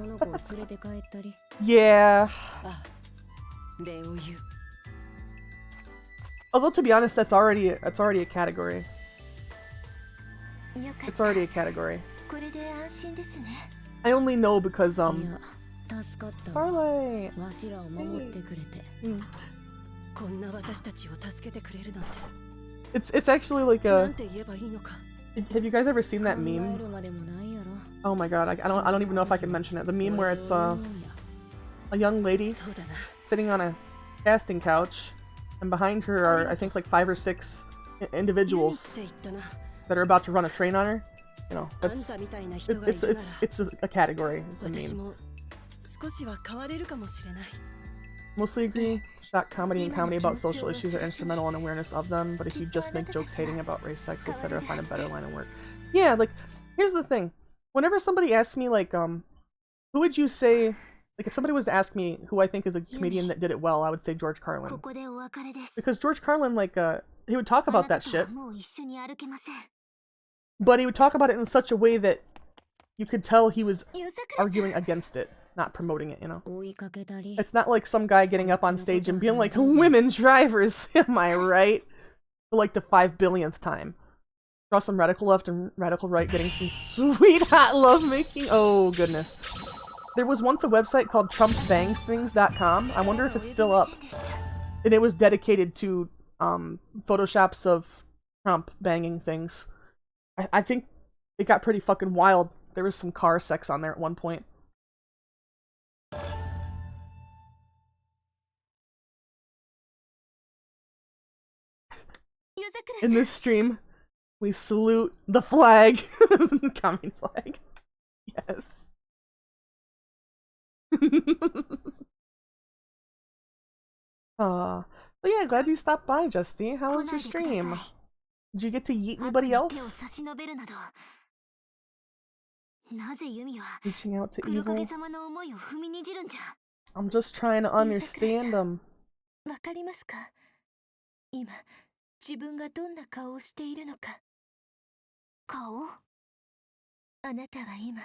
Yeah. Although to be honest, that's already a category. It's already a category. I only know because Starlight. Hey. It's actually like a. Have you guys ever seen that meme? Oh my god, I don't even know if I can mention it. The meme where it's a young lady sitting on a casting couch, and behind her are I think like 5 or 6 individuals that are about to run a train on her. You know, it's a category. It's a meme. Mostly agree. Shock comedy and comedy about social issues are instrumental in awareness of them, but if you just make jokes hating about race, sex, etc., find a better line of work. Yeah, like, here's the thing. Whenever somebody asks me, like, who would you say, like, if somebody was to ask me who I think is a comedian that did it well, I would say George Carlin. Because George Carlin, like, he would talk about that shit, but he would talk about it in such a way that you could tell he was arguing against it, not promoting it, you know? It's not like some guy getting up on stage and being like, women drivers, am I right? For like the 5 billionth time. Draw some radical left and radical right getting some sweet hot lovemaking. Oh, goodness. There was once a website called TrumpBangsThings.com. I wonder if it's still up. And it was dedicated to photoshops of Trump banging things. I think it got pretty fucking wild. There was some car sex on there at one point. In this stream, we salute the flag. The commie flag. Yes. But yeah, glad you stopped by, Justy. How was your stream? Did you get to yeet anybody else? Reaching out to evil? I'm just trying to understand them. 自分がどんな顔をしているのか。顔？あなたは今、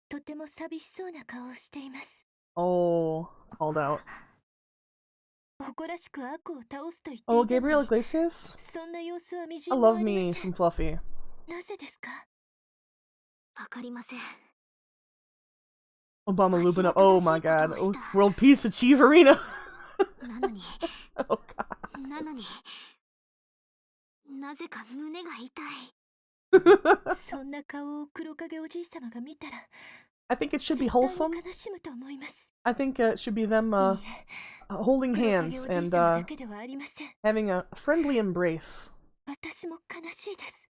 とても寂しそうな顔をしています。Oh, called out. 誇らしく悪を倒すと言っていた Oh, Gabriel Iglesias? そんな様子はみじ I んもあ love りま me せん。 some Fluffy. なぜですか？わかりません。 Obama lubing up. Oh my god. Oh, World Peace Achieve Arena. なのに、 Oh god. なのに、なぜか胸が痛い。そんな顔を黒影おじいさまが見たら、 I think it should be 絶対 wholesome. に悲しむと思います。 I think it should be them holding 黒影 hands おじい and さまだけではありません。 having a friendly embrace. 私も悲しいです。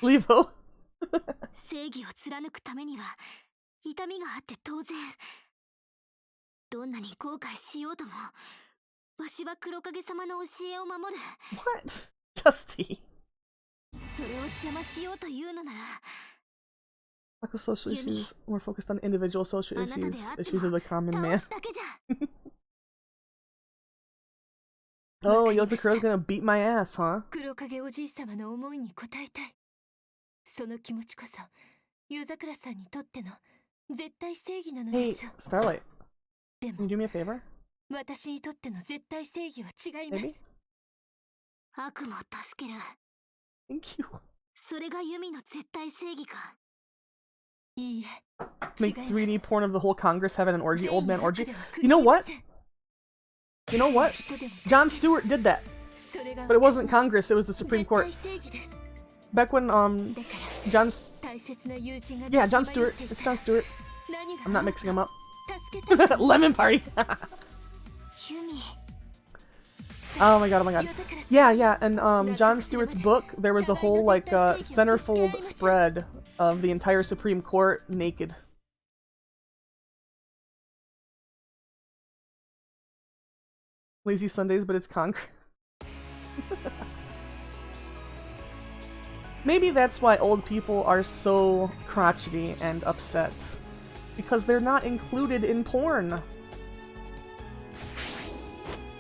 Levo. 正義を貫くためには痛みがあって当然。どんなに後悔しようとも、わしは黒影様の教えを守る。 What? Justy. それを邪魔しようというのなら、 Social issues more focused on individual social issues of the common 倒 man. すだけじゃ。 Oh, Yozakuro's gonna beat my ass, huh? 黒影おじい様の思いに応えたい。その気持ちこそ夜桜さんにとっての絶対正義なので Hey, しょう。 Starlight, で can も you do me a favor? 私にとっての絶対正義は違いま Maybe? す。悪魔を助ける、 Thank you. それがユミの絶対正義か。いいえ、 Make 違います。 3D porn of the whole Congress having an orgy, old man 善意 orgy. 悪では区 You 切 know りま what? せん。 You know what? 人でも Jon Stewart did that, それが but it 私 wasn't の Congress, it was the Supreme 絶 Court. 対正義です。 Back when, だから John's... 大切な友人が Yeah, Jon 立ち迷 Stewart. ってい It's た Jon ら Stewart. 何が I'm not mixing them up. 助けたら Lemon party! ユミ。 Oh my god, oh my god. Yeah, yeah, and Jon Stewart's book, there was a whole, like, centerfold spread of the entire Supreme Court naked. Lazy Sundays, but it's Congress. Maybe that's why old people are so crotchety and upset. Because they're not included in porn.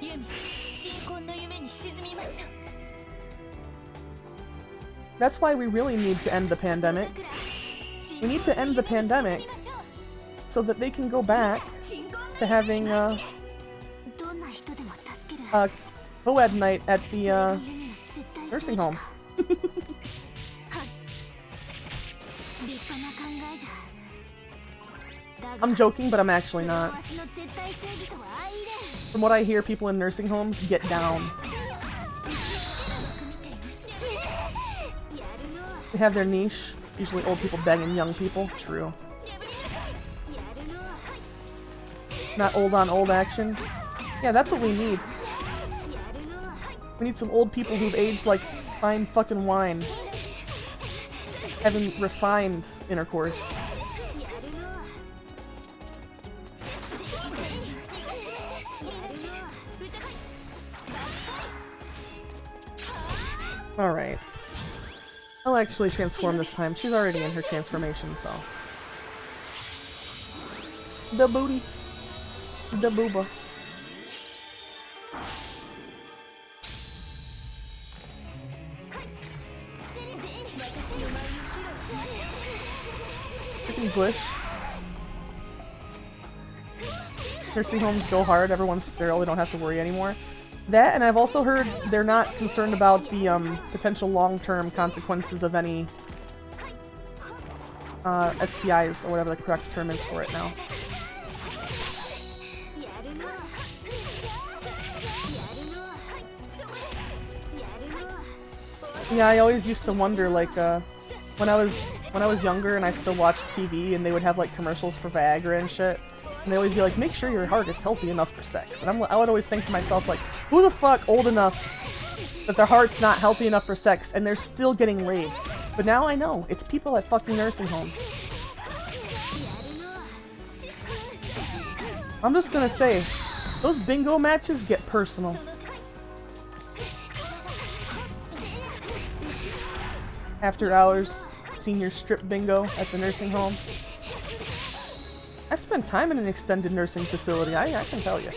ユミ、新婚の夢に沈みましょう。 That's why we really need to end the pandemic. We need to end the pandemic so that they can go back to havingどんな人でも助ける。 co-ed night at the nursing home. 立派な考えじゃ。 I'm joking, but I'm actually not. わしの絶対正義とは相入れ。 From what I hear, people in nursing homes get down. They have their niche. Usually old people banging young people. True. Not old on old action. Yeah, that's what we need. We need some old people who've aged like fine fucking wine. Having refined intercourse. Alright. I'll actually transform this time. She's already in her transformation, so. The booty. The booba. Freaking Bush. Nursing homes go hard, everyone's sterile, they don't have to worry anymore. That, and I've also heard they're not concerned about the potential long-term consequences of any STIs, or whatever the correct term is for it now. Yeah, I always used to wonder, like, when I was younger and I still watched TV and they would have, like, commercials for Viagra and shit, and they always be like, make sure your heart is healthy enough for sex. And I would always think to myself, like, who the fuck old enough that their heart's not healthy enough for sex and they're still getting laid? But now I know, it's people at fucking nursing homes. I'm just gonna say, those bingo matches get personal. After hours, senior strip bingo at the nursing home. I spent time in an extended nursing facility, I can tell you.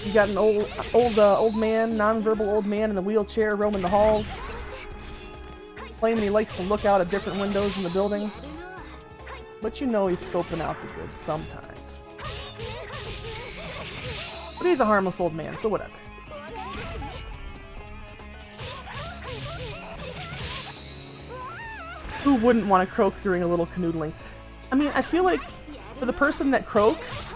You got an old man, non-verbal old man in the wheelchair roaming the halls, claiming he likes to look out at different windows in the building. But you know he's scoping out the goods sometimes. But he's a harmless old man, so whatever. Who wouldn't want to croak during a little canoodling? I mean, I feel like for the person that croaks,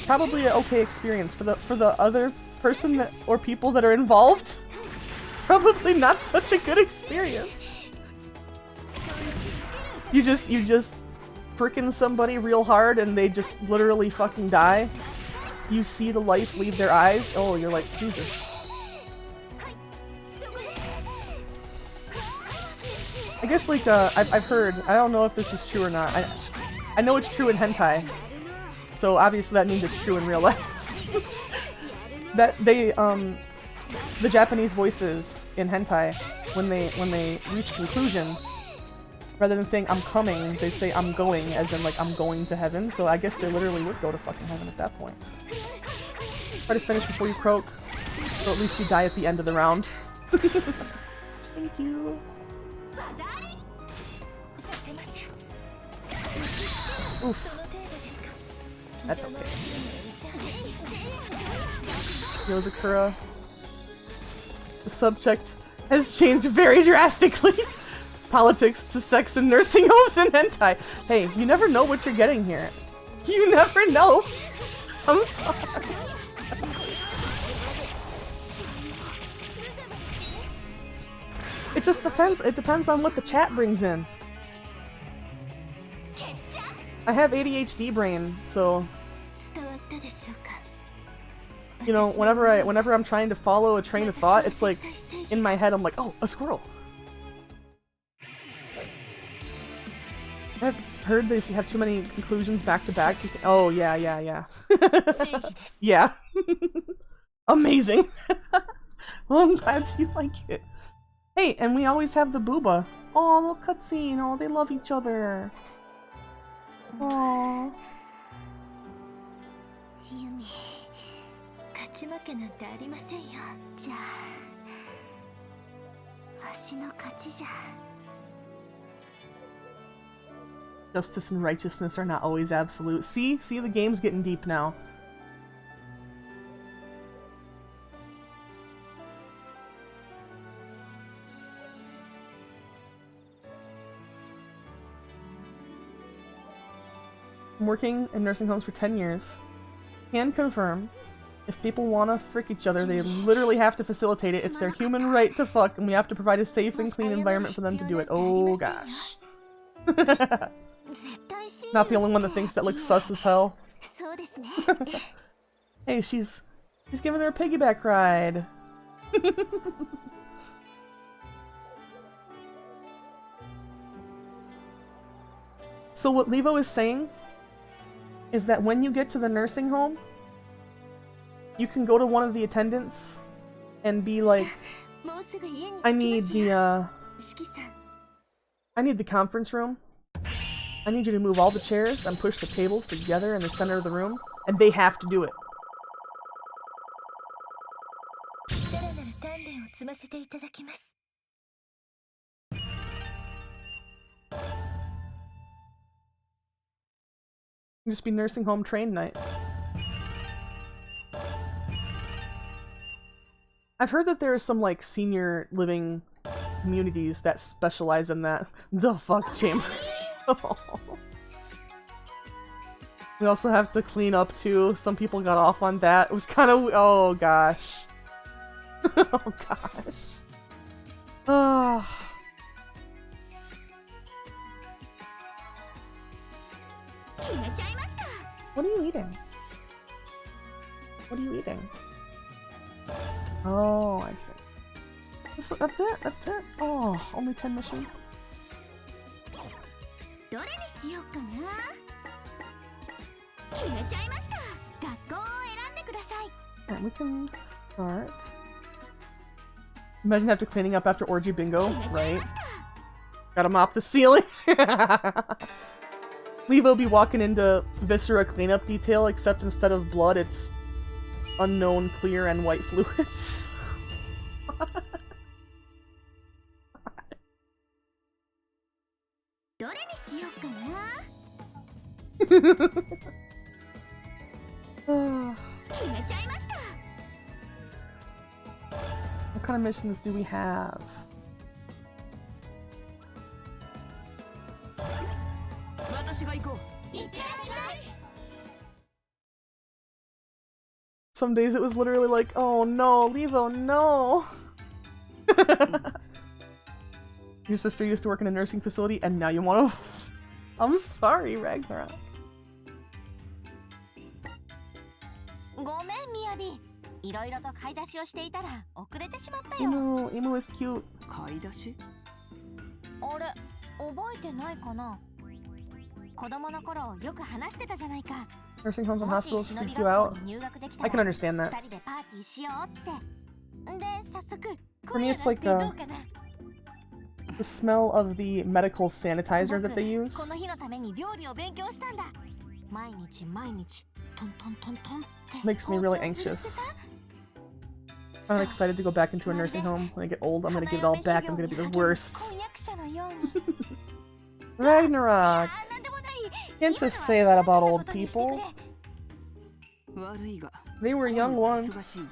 probably an okay experience. For the other person that, or people that are involved, probably not such a good experience. You just frickin' somebody real hard and they just literally fucking die. You see the life leave their eyes. Oh, you're like, Jesus. I guess, like, I've heard, I don't know if this is true or not, I know it's true in hentai, so obviously that means it's true in real life, that they, the Japanese voices in hentai, when they reach conclusion, rather than saying I'm coming, they say I'm going, as in, like, I'm going to heaven, so I guess they literally would go to fucking heaven at that point. Try to finish before you croak, so at least you die at the end of the round. Thank you. Oof. That's okay. Yozakura. The subject has changed very drastically. Politics to sex and nursing homes and hentai. Hey, you never know what you're getting here. You never know. I'm sorry. It just depends. It depends on what the chat brings in. I have ADHD brain, so you know, whenever I'm trying to follow a train of thought, it's like in my head I'm like, oh, a squirrel. I've heard that if you have too many conclusions back to back, you can— oh yeah. Yeah. Amazing. Well, I'm glad you like it. Hey, and we always have the booba. Oh, little cutscene. Oh, they love each other. Aww. ユミ、勝ち負けなんてありませんよ。じゃあ、わしの勝ちじゃ。 Justice and righteousness are not always absolute. See, the game's getting deep now. I'm working in nursing homes for 10 years. Can confirm, if people want to frick each other, they literally have to facilitate it. It's their human right to fuck, and we have to provide a safe and clean environment for them to do it. Oh gosh. Not the only one that thinks that looks sus as hell. Hey, she's giving her a piggyback ride. So what Levo is saying is that when you get to the nursing home, you can go to one of the attendants and be like, I need the conference room. I need you to move all the chairs and push the tables together in the center of the room, and they have to do it. Just be nursing home train night. I've heard that there are some like senior living communities that specialize in that. The fuck chamber. We also have to clean up too. Some people got off on that. It was kind of— oh gosh. Oh gosh. Oh. What are you eating? What are you eating? Oh, I see. That's it? That's it? Oh, only 10 missions? Alright, we can start. Imagine after cleaning up after orgy bingo, right? Gotta mop the ceiling! Levo be walking into Viscera cleanup detail, except instead of blood, it's unknown clear and white fluids. What kind of missions do we have? Some days it was literally like, oh no, Levo, no! Your sister used to work in a nursing facility and now you want to— I'm sorry, Ragnarok. Emu is cute. Nursing homes and hospitals freak you out. I can understand that. For me, it's like the smell of the medical sanitizer that they use. Makes me really anxious. I'm not excited to go back into a nursing home. When I get old, I'm gonna give it all back. I'm gonna be the worst. Ragnarok! Can't just say that about old people. They were young once.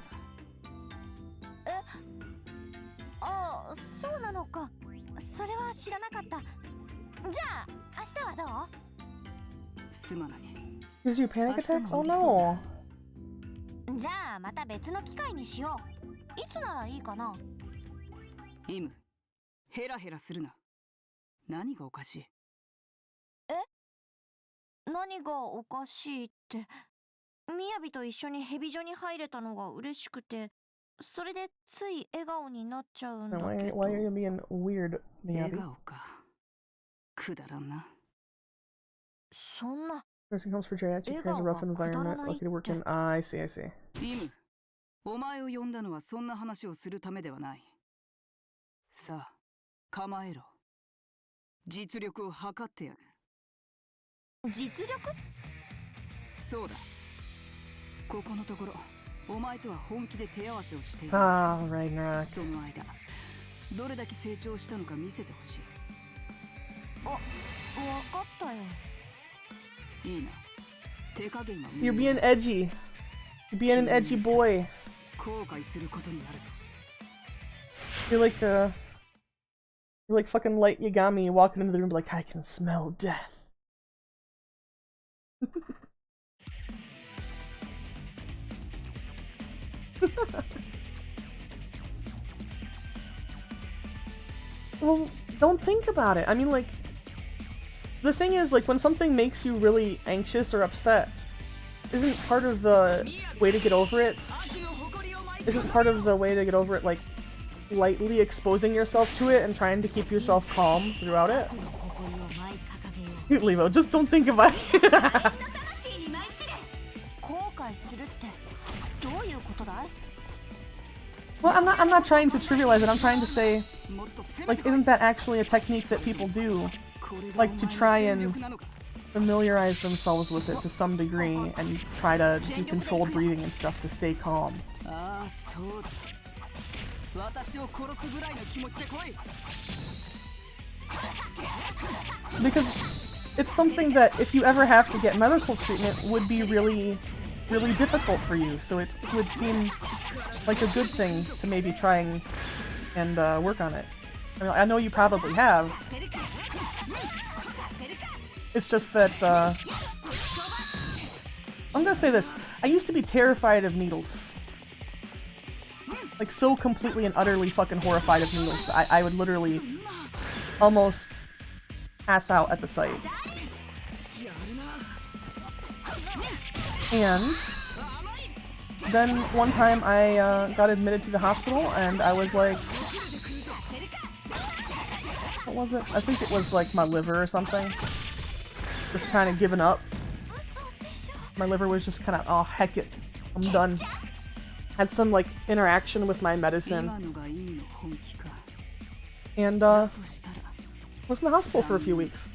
ああ、そうなのか。それは知らなかった。じゃあ、明日はどう？すまない。Gives you panic attacks? Oh no. じゃあ、また別の機会にしよう。いつならいいかな？イム、ヘラヘラするな。何がおかしい？え？何がおかしいって。みやびと一緒にヘビ所に入れたのが嬉しくて、それでつい笑顔になっちゃうんだけど。Why are you being weird, Miyabi? 笑顔か。くだらんな。そんな。Nursing homes for geriatric has a rough environment. Lucky to work in. I see, I see. イム、お前を呼んだのはそんな話をするためではない。さあ、構えろ。実力を測ってやる。実力？そうだ。ここのところ、お前とは本気で手合わせをしている。Ah, Ragnarok. その間、どれだけ成長したのか見せてほしい。わかったよ。いいな。手加減は You're being edgy. You're being an edgy boy. 後悔することになるぞ。You're like fucking Light Yagami walking into the room like, I can smell death. Well, don't think about it. I mean, like, the thing is, like, when something makes you really anxious or upset, isn't part of the way to get over it? Isn't part of the way to get over it, like, lightly exposing yourself to it and trying to keep yourself calm throughout it? Levo, just don't think about it. Well, I'm not trying to trivialize it. I'm trying to say, like, isn't that actually a technique that people do? Like, to try and familiarize themselves with it to some degree and try to do controlled breathing and stuff to stay calm. Because it's something that, if you ever have to get medical treatment, would be really, really difficult for you. So it would seem like a good thing to maybe try and work on it. I mean, I know you probably have. It's just that, I'm gonna say this. I used to be terrified of needles. Like, so completely and utterly fucking horrified of needles that I would literally almost pass out at the sight. And then one time I got admitted to the hospital and I was like, what was it? I think it was like my liver or something. Just kind of giving up. My liver was just kind of, oh heck it, I'm done. Had some like interaction with my medicine. And was in the hospital for a few weeks.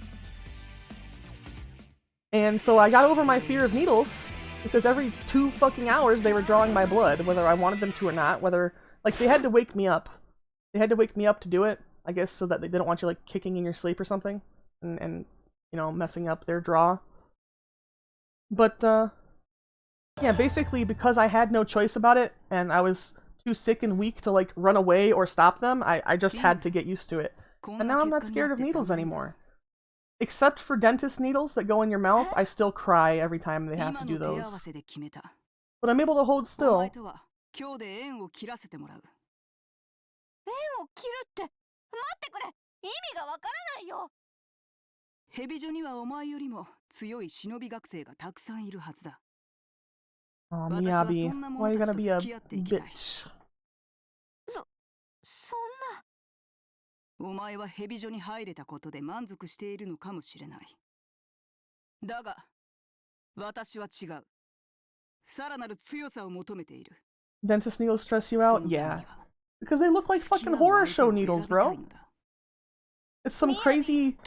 And so I got over my fear of needles because every 2 fucking hours they were drawing my blood, whether I wanted them to or not, whether, like, they had to wake me up. They had to wake me up to do it, I guess, so that they didn't want you, like, kicking in your sleep or something, and you know, messing up their draw. But, yeah, basically, because I had no choice about it, and I was too sick and weak to, like, run away or stop them, I just had to get used to it. And now I'm not scared of needles anymore. Except for dentist needles that go in your mouth, I still cry every time they have to do those. But I'm able to hold still. ヘビジョにはお前よりも強い忍び学生がたくさんいるはずだ。 Aw, Miyabi, why are you gonna be a bitch? そんな。お前はヘビジョに入れたことで満足しているのかもしれない。だが、私は違う。さらなる強さを求めている。 Dentist needles stress you out? Yeah. Because they look like fucking horror show needles, bro. It's some crazy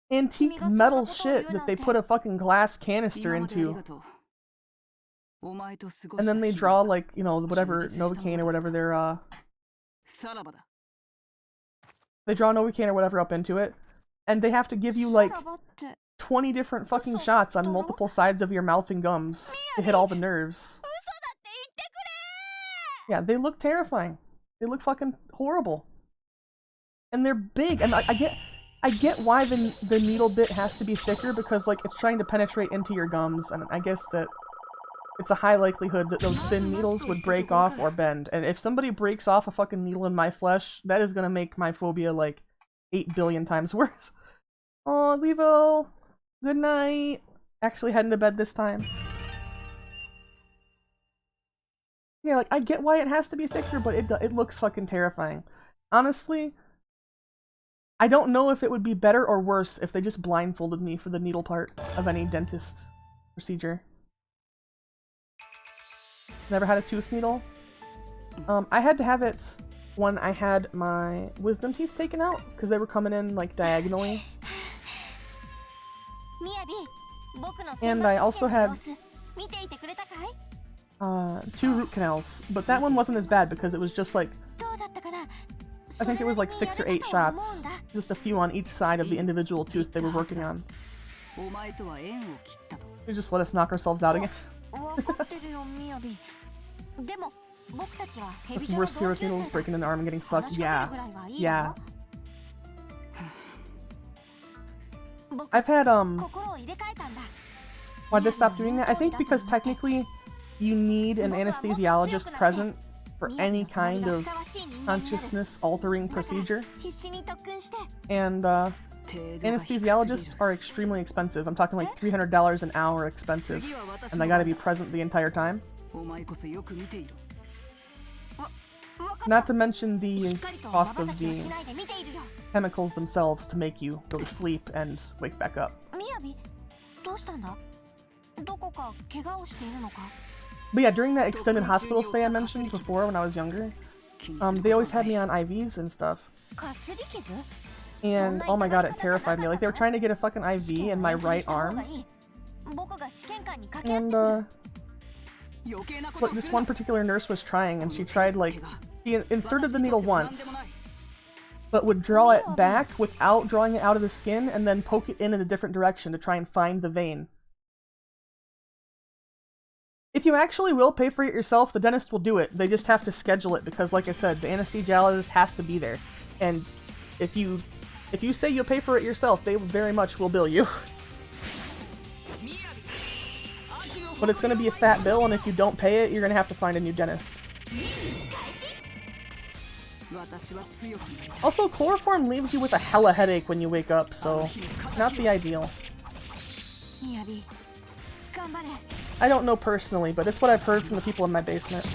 antique metal shit that they put a fucking glass canister into. And then they draw, like, you know, whatever, Novocaine or whatever they're, they draw Novocaine or whatever up into it. And they have to give you, like, 20 different fucking shots on multiple sides of your mouth and gums to hit all the nerves. Yeah, they look terrifying. They look fucking horrible. And they're big, and I get why the needle bit has to be thicker, because, like, it's trying to penetrate into your gums, and I guess that it's a high likelihood that those thin needles would break off or bend. And if somebody breaks off a fucking needle in my flesh, that is gonna make my phobia, like, 8 billion times worse. Oh, Levo! Good night! Actually heading to bed this time. Yeah, like, I get why it has to be thicker, but it looks fucking terrifying. Honestly, I don't know if it would be better or worse if they just blindfolded me for the needle part of any dentist procedure. Never had a tooth needle? I had to have it when I had my wisdom teeth taken out, because they were coming in, like, diagonally. And I also had 2 root canals, but that one wasn't as bad because it was just like, I think it was like 6 or 8 shots, just a few on each side of the individual tooth they were working on. They just let us knock ourselves out again. That's worse fear with needles, breaking an arm and getting sucked. Yeah. Yeah. I've had, why'd they stop doing that? I think because technically you need an anesthesiologist present for any kind of consciousness-altering procedure. And, anesthesiologists are extremely expensive. I'm talking like $300 an hour expensive. And they gotta be present the entire time. Not to mention the cost of the chemicals themselves to make you go to sleep and wake back up. But yeah, during that extended hospital stay I mentioned before when I was younger, they always had me on IVs and stuff. And oh my god, it terrified me. Like, they were trying to get a fucking IV in my right arm. And, look, this one particular nurse was trying, and she tried, like, she inserted the needle once, but would draw it back without drawing it out of the skin, and then poke it in a different direction to try and find the vein. If you actually will pay for it yourself, the dentist will do it. They just have to schedule it because, like I said, the anesthesiologist has to be there. And if you say you'll pay for it yourself, they very much will bill you. But it's going to be a fat bill, and if you don't pay it, you're going to have to find a new dentist. Also, chloroform leaves you with a hella headache when you wake up, so not the ideal. I don't know personally, but it's what I've heard from the people in my basement.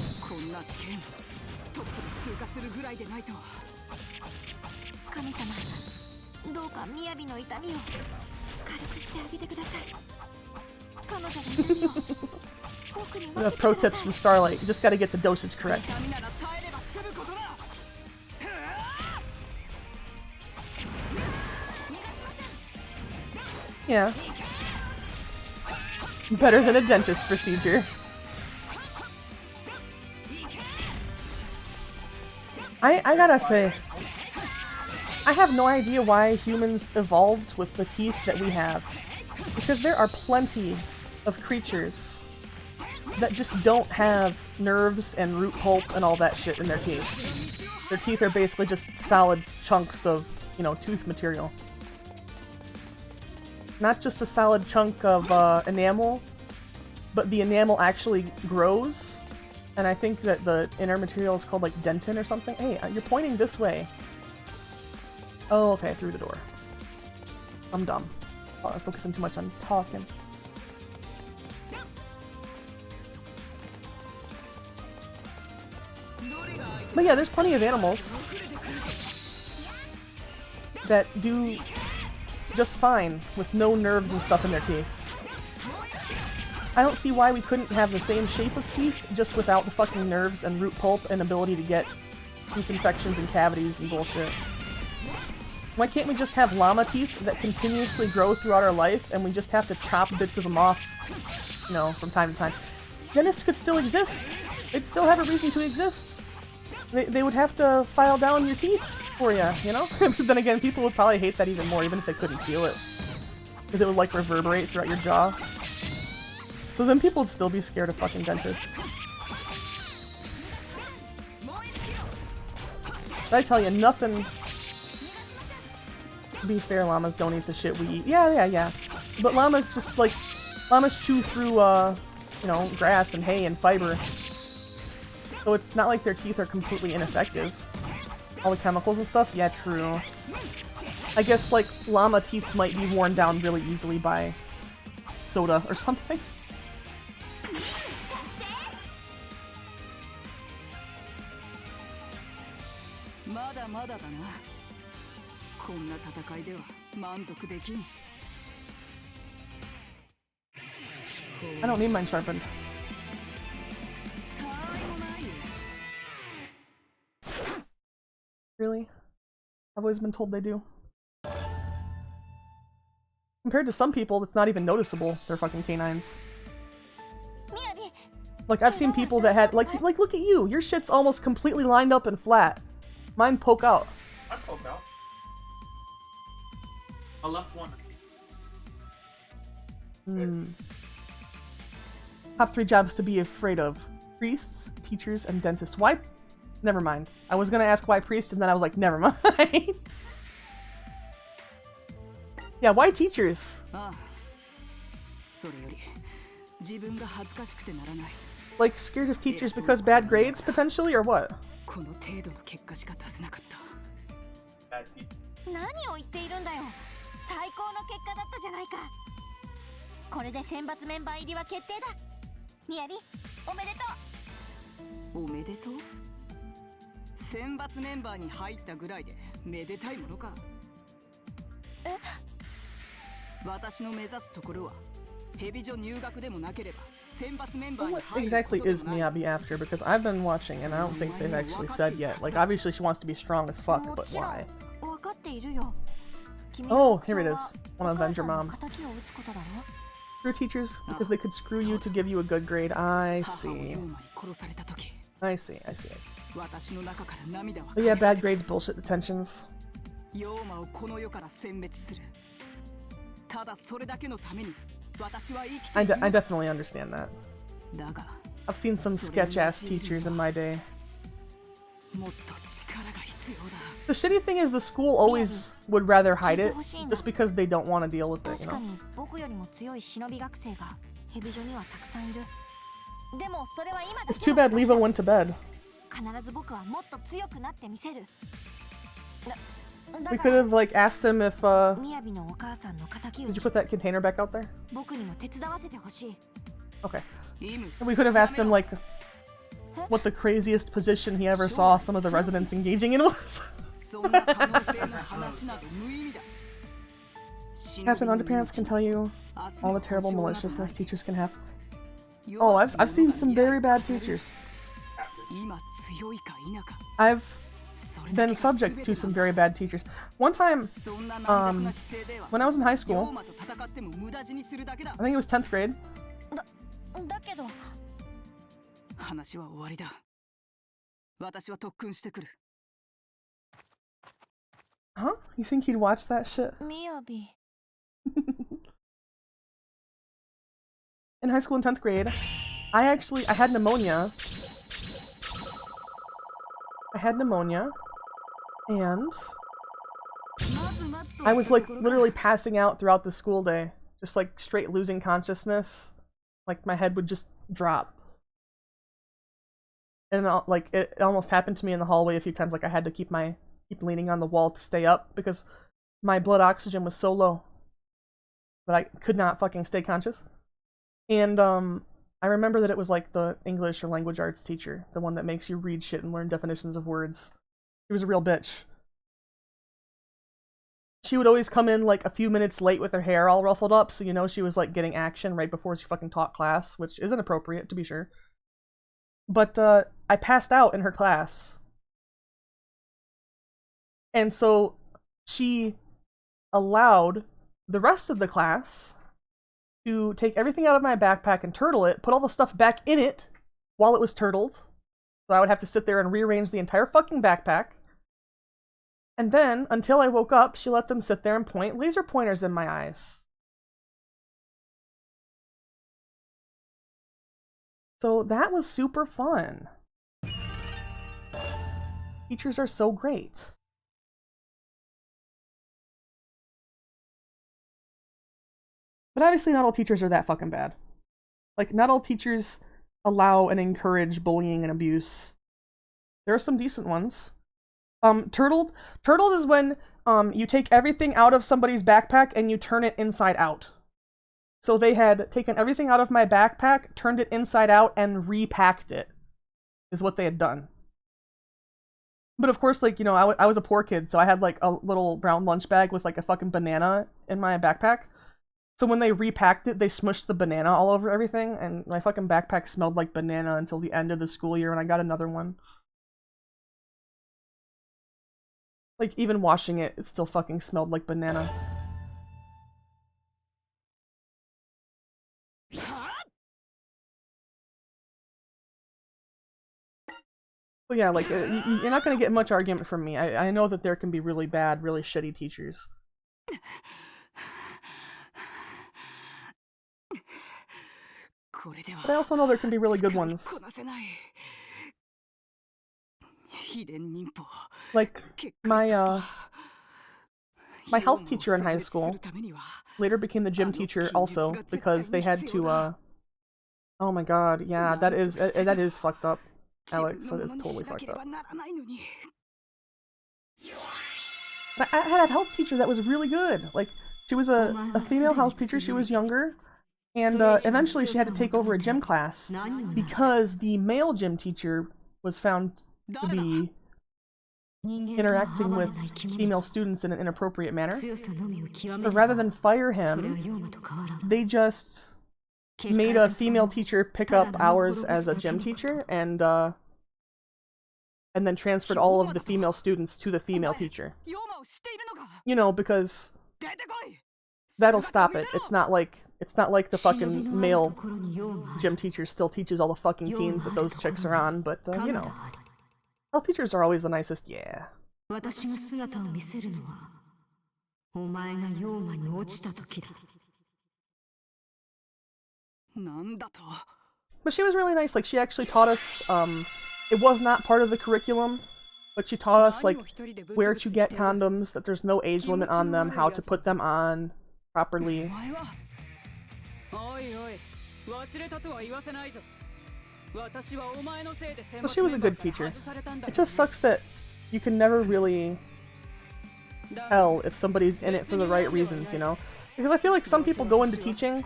Pro tips from Starlight, you just gotta get the dosage correct. Yeah. Better than a dentist procedure. I gotta say, I have no idea why humans evolved with the teeth that we have. Because there are plenty of creatures that just don't have nerves and root pulp and all that shit in their teeth. Their teeth are basically just solid chunks of, you know, tooth material. Not just a solid chunk of enamel, but the enamel actually grows. And I think that the inner material is called like dentin or something. Hey, you're pointing this way. Oh, okay, through the door. I'm dumb. I'm focusing too much on talking. But yeah, there's plenty of animals that do just fine with no nerves and stuff in their teeth. I don't see why we couldn't have the same shape of teeth, just without the fucking nerves and root pulp and ability to get tooth infections and cavities and bullshit. Why can't we just have llama teeth that continuously grow throughout our life, and we just have to chop bits of them off, you know, from time to time? dentists could still exist. They'd still have a reason to exist. They would have to file down your teeth for you, you know? But then again, people would probably hate that even more, even if they couldn't feel it. Because it would, like, reverberate throughout your jaw. So then people would still be scared of fucking dentists. But I tell you, nothing... To be fair, llamas don't eat the shit we eat. Yeah. But llamas just, like... Llamas chew through, you know, grass and hay and fiber. So it's not like their teeth are completely ineffective. All the chemicals and stuff? Yeah, true. I guess, like, llama teeth might be worn down really easily by soda or something. I don't need mine sharpened. Really? I've always been told they do. Compared to some people, that's not even noticeable. They're fucking canines. Like, I've seen people that had, like, look at you! Your shit's almost completely lined up and flat. Mine poke out. I poke out. I left one. Top 3 jobs to be afraid of. Priests, teachers, and dentists. Why? Never mind. I was gonna ask why priests, and then I was like, never mind. Yeah, why teachers? Like, scared of teachers because bad grades, potentially, or what? Bad teeth. 何を言っているんだよ。最高の結果だったじゃないか。これで選抜メンバー入りは決定だ。みやび、おめでとう。おめでとう。選抜メンバーに入ったぐらいでめでたいものか。え？私の目指すところはヘビ女入学でもなければ選抜メンバーに What 入る exactly ことで is もない。 Miyabi after? Because I've been watching and I don't think they've actually said yet. Like, obviously she wants to be strong as fuck, も but ちろん why? 分かっているよ。君 Oh, の here 目 it 標 is. は Wanna お母 avenge さ your んの mom. 仇を討つことだろ。 Screw teachers because they could screw you to give you a good grade. I 母を see. ユーマに殺された時、 I see. 私の中から涙は But yeah, bad grades, bullshit detentions. ヨーマをこの世から殲滅する。ただそれだけのために私は生きて I いる。 definitely understand that. だが I've seen some sketch-ass teachers in my day. もっと力が必要だ。 The shitty thing is the school always would rather hide it just because they don't want to deal with it, 確 you か know? に僕よりも強い忍び学生がヘビ女にはたくさんいる。でもそれは今だ It's け too の bad 話 Leva だ。 went to bed. 必ず僕はもっと強くなってみせる。だ We か could ら have, like, asked him if, みやびのお母さんの仇 did 討 you ち put that container back out there? 僕にも手伝わせてほしい。 Okay. イム We could have asked him, like, what the craziest position he ever saw some of the residents engaging in was. そんな可能性の話など無意味だ。 Captain Underpants can tell you all the terrible maliciousness teachers can have. Oh, I've seen some very bad teachers. 今強いか否か。 I've それだけ been が subject 全 to て some なんだ。 very bad teachers. One time, そんな軟弱な姿勢では when I was in high ヨ school, ーマと戦っても無駄死にするだけだ。 I think it was 10th grade. だけど話は終わりだ。私は特訓してくる。 Huh? You think he'd watch that shit? みやび In high school in 10th grade, I had pneumonia. And I was, like, literally passing out throughout the school day. Just, like, straight losing consciousness. Like, my head would just drop. And, like, it almost happened to me in the hallway a few times. Like, I had to keep leaning on the wall to stay up because my blood oxygen was so low that I could not fucking stay conscious. And, I remember that it was, like, the English or language arts teacher, the one that makes you read shit and learn definitions of words. She was a real bitch. She would always come in, like, a few minutes late with her hair all ruffled up, so you know she was, like, getting action right before she fucking taught class, which isn't appropriate, to be sure. But, I passed out in her class. And so, she allowed the rest of the class to take everything out of my backpack and turtle it, put all the stuff back in it while it was turtled. So I would have to sit there and rearrange the entire fucking backpack. And then, until I woke up, she let them sit there and point laser pointers in my eyes. So that was super fun. Teachers are so great. But obviously not all teachers are that fucking bad. Like, not all teachers allow and encourage bullying and abuse. There are some decent ones. Turtled is when you take everything out of somebody's backpack and you turn it inside out. So they had taken everything out of my backpack, turned it inside out, and repacked it, is what they had done. But of course, like, you know, I was a poor kid, so I had like a little brown lunch bag with like a fucking banana in my backpack. So when they repacked it, they smushed the banana all over everything, and my fucking backpack smelled like banana until the end of the school year when I got another one. Like, even washing it, it still fucking smelled like banana. But yeah, like, you're not gonna get much argument from me. I know that there can be really bad, really shitty teachers. But I also know there can be really good ones. Like, my health teacher in high school later became the gym teacher also, because they had to, oh my god, yeah, that is fucked up, Alex, that is totally fucked up. I had a health teacher that was really good. Like, she was a female health teacher, she was younger, and eventually she had to take over a gym class because the male gym teacher was found to be interacting with female students in an inappropriate manner. But rather than fire him, they just made a female teacher pick up hours as a gym teacher, and then transferred all of the female students to the female teacher. You know, because that'll stop it. It's not like the fucking male gym teacher still teaches all the fucking teams that those chicks are on, but you know. Health teachers are always the nicest, yeah. But she was really nice. Like, she actually taught us, it was not part of the curriculum, but she taught us, like, where to get condoms, that there's no age limit on them, how to put them on properly. Well, she was a good teacher. It just sucks that you can never really tell if somebody's in it for the right reasons, you know? Because I feel like some people go into teaching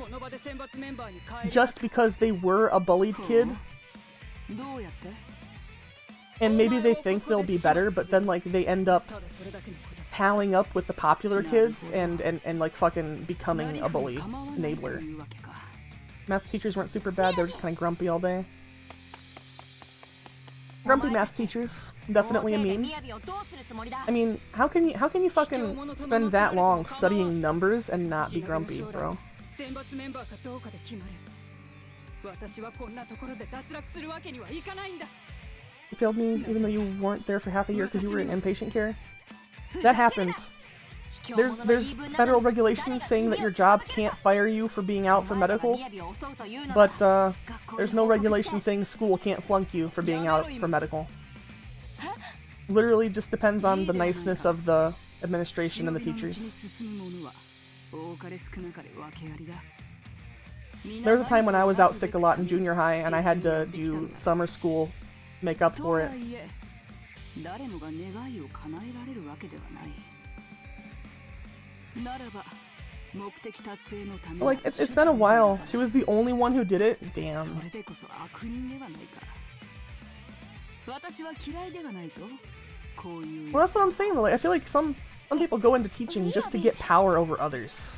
just because they were a bullied kid. And maybe they think they'll be better, but then, like, they end up palling up with the popular kids and like, fucking becoming a bully enabler. Math teachers weren't super bad, they were just kind of grumpy all day. Grumpy math teachers, definitely a meme. I mean, how can you fucking spend that long studying numbers and not be grumpy, bro? You failed me even though you weren't there for half a year because you were in inpatient care? That happens. There's federal regulations saying that your job can't fire you for being out for medical, but there's no regulation saying school can't flunk you for being out for medical. Literally just depends on the niceness of the administration and the teachers. There was a time when I was out sick a lot in junior high and I had to do summer school to make up for it. Like, it's been a while. She was the only one who did it? Damn. Well, that's what I'm saying though. Like, I feel like some people go into teaching just to get power over others.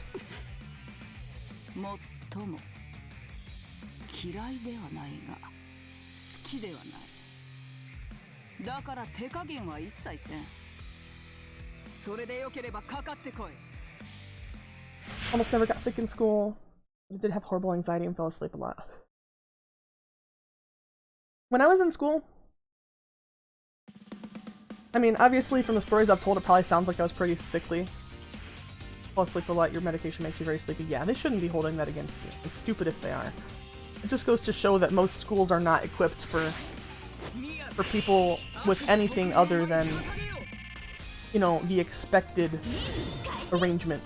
Almost never got sick in school. I did have horrible anxiety and fell asleep a lot. When I was in school, I mean, obviously from the stories I've told, it probably sounds like I was pretty sickly. Fall asleep a lot, your medication makes you very sleepy. Yeah, they shouldn't be holding that against you. It's stupid if they are. It just goes to show that most schools are not equipped for people with anything other than, you know, the expected arrangement.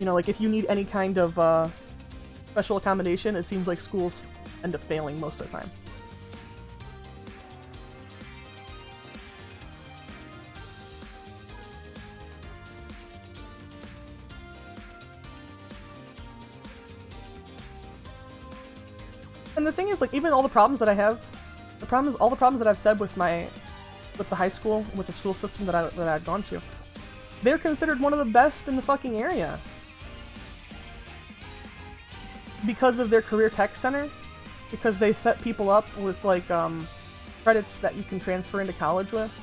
You know, like if you need any kind of special accommodation, it seems like schools end up failing most of the time. And the thing is, like, even all the problems that I have, all the problems that I've said with the high school, with the school system that I'd gone to, they're considered one of the best in the fucking area. Because of their career tech center, because they set people up with, like, credits that you can transfer into college with.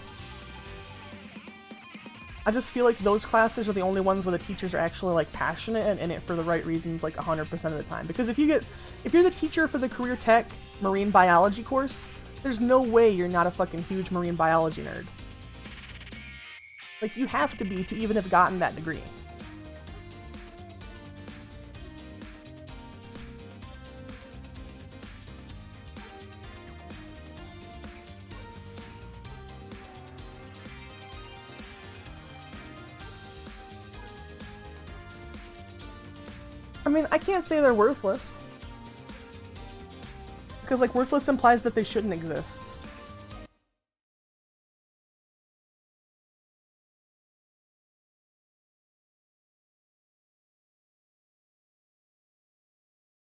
I just feel like those classes are the only ones where the teachers are actually, like, passionate and in it for the right reasons, like, 100% of the time. Because if you're the teacher for the career tech marine biology course, there's no way you're not a fucking huge marine biology nerd. Like, you have to be to even have gotten that degree. I mean, I can't say they're worthless. Because, like, worthless implies that they shouldn't exist.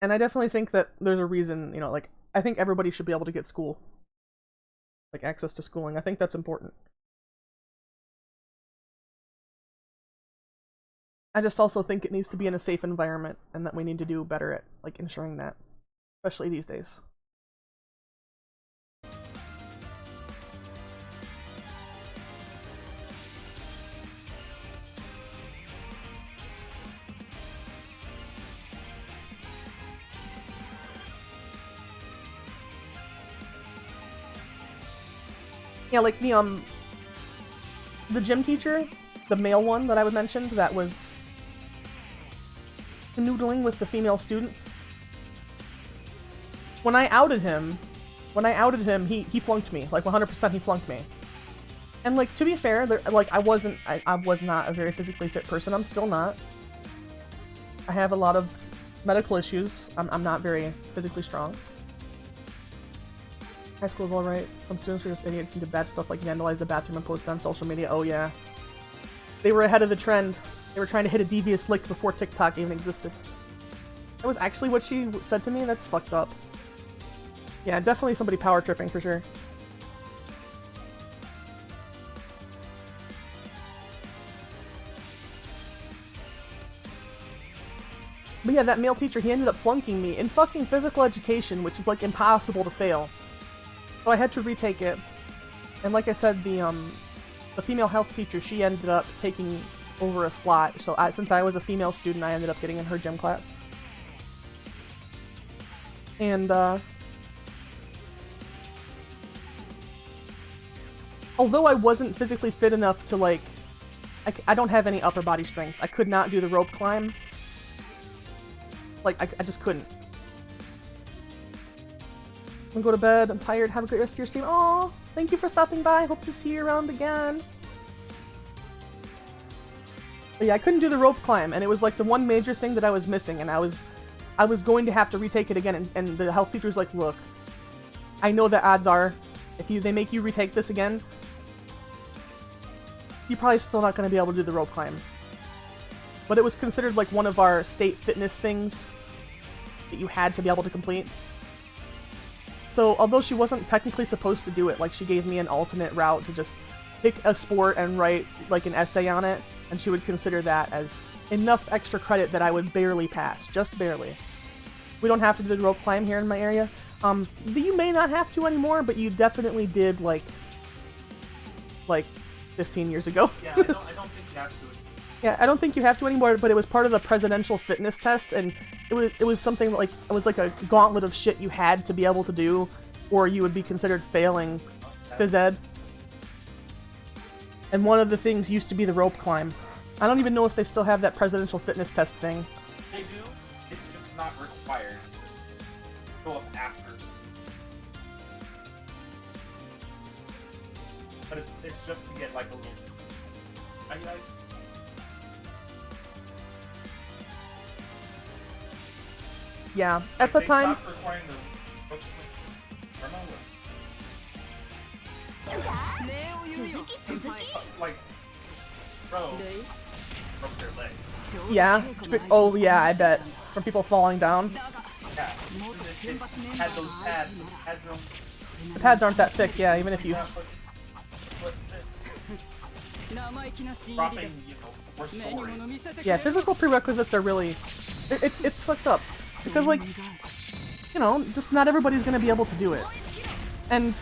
And I definitely think that there's a reason, you know, like, I think everybody should be able to get school. Like, access to schooling. I think that's important. I just also think it needs to be in a safe environment, and that we need to do better at, like, ensuring that. Especially these days. Yeah, like the gym teacher, the male one that I would mention, that was canoodling with the female students. When I outed him, he flunked me. Like 100% he flunked me. And like, to be fair, like I was not a very physically fit person. I'm still not. I have a lot of medical issues. I'm not very physically strong. High school's alright. Some students are just idiots into bad stuff like vandalize the bathroom and post it on social media. Oh yeah. They were ahead of the trend. They were trying to hit a devious lick before TikTok even existed. That was actually what she said to me? That's fucked up. Yeah, definitely somebody power tripping for sure. But yeah, that male teacher, he ended up flunking me in fucking physical education, which is like impossible to fail. So I had to retake it. And like I said, the female health teacher, she ended up taking over a slot. So since I was a female student, I ended up getting in her gym class. And although I wasn't physically fit enough to, like, I don't have any upper body strength. I could not do the rope climb. Like, I just couldn't. I'm gonna go to bed. I'm tired. Have a great rest of your stream. Aw, thank you for stopping by. Hope to see you around again. But yeah, I couldn't do the rope climb, and it was like the one major thing that I was missing, and I was going to have to retake it again, and the health teacher's like, look, I know that odds are, if they make you retake this again, you're probably still not going to be able to do the rope climb. But it was considered like one of our state fitness things that you had to be able to complete. So although she wasn't technically supposed to do it, like she gave me an alternate route to just pick a sport and write like an essay on it, and she would consider that as enough extra credit that I would barely pass, just barely. We don't have to do the rope climb here in my area. You may not have to anymore, but you definitely did like 15 years ago. Yeah, I don't think you have to. Yeah, I don't think you have to anymore, but it was part of the presidential fitness test, and it was something like it was like a gauntlet of shit you had to be able to do, or you would be considered failing phys ed. And one of the things used to be the rope climb. I don't even know if they still have that presidential fitness test thing. They do. It's just not required. Go up after. But it's just to get like a little. Yeah, at the time. Stopped requiring the rope like, bro, broke their leg. Yeah. Oh yeah, I bet. From people falling down. Yeah. It had those pads. The pads aren't that thick. Yeah, even if you. Dropping, we're sorry. Yeah, physical prerequisites are really. It's fucked up because like, you know, just not everybody's gonna be able to do it, and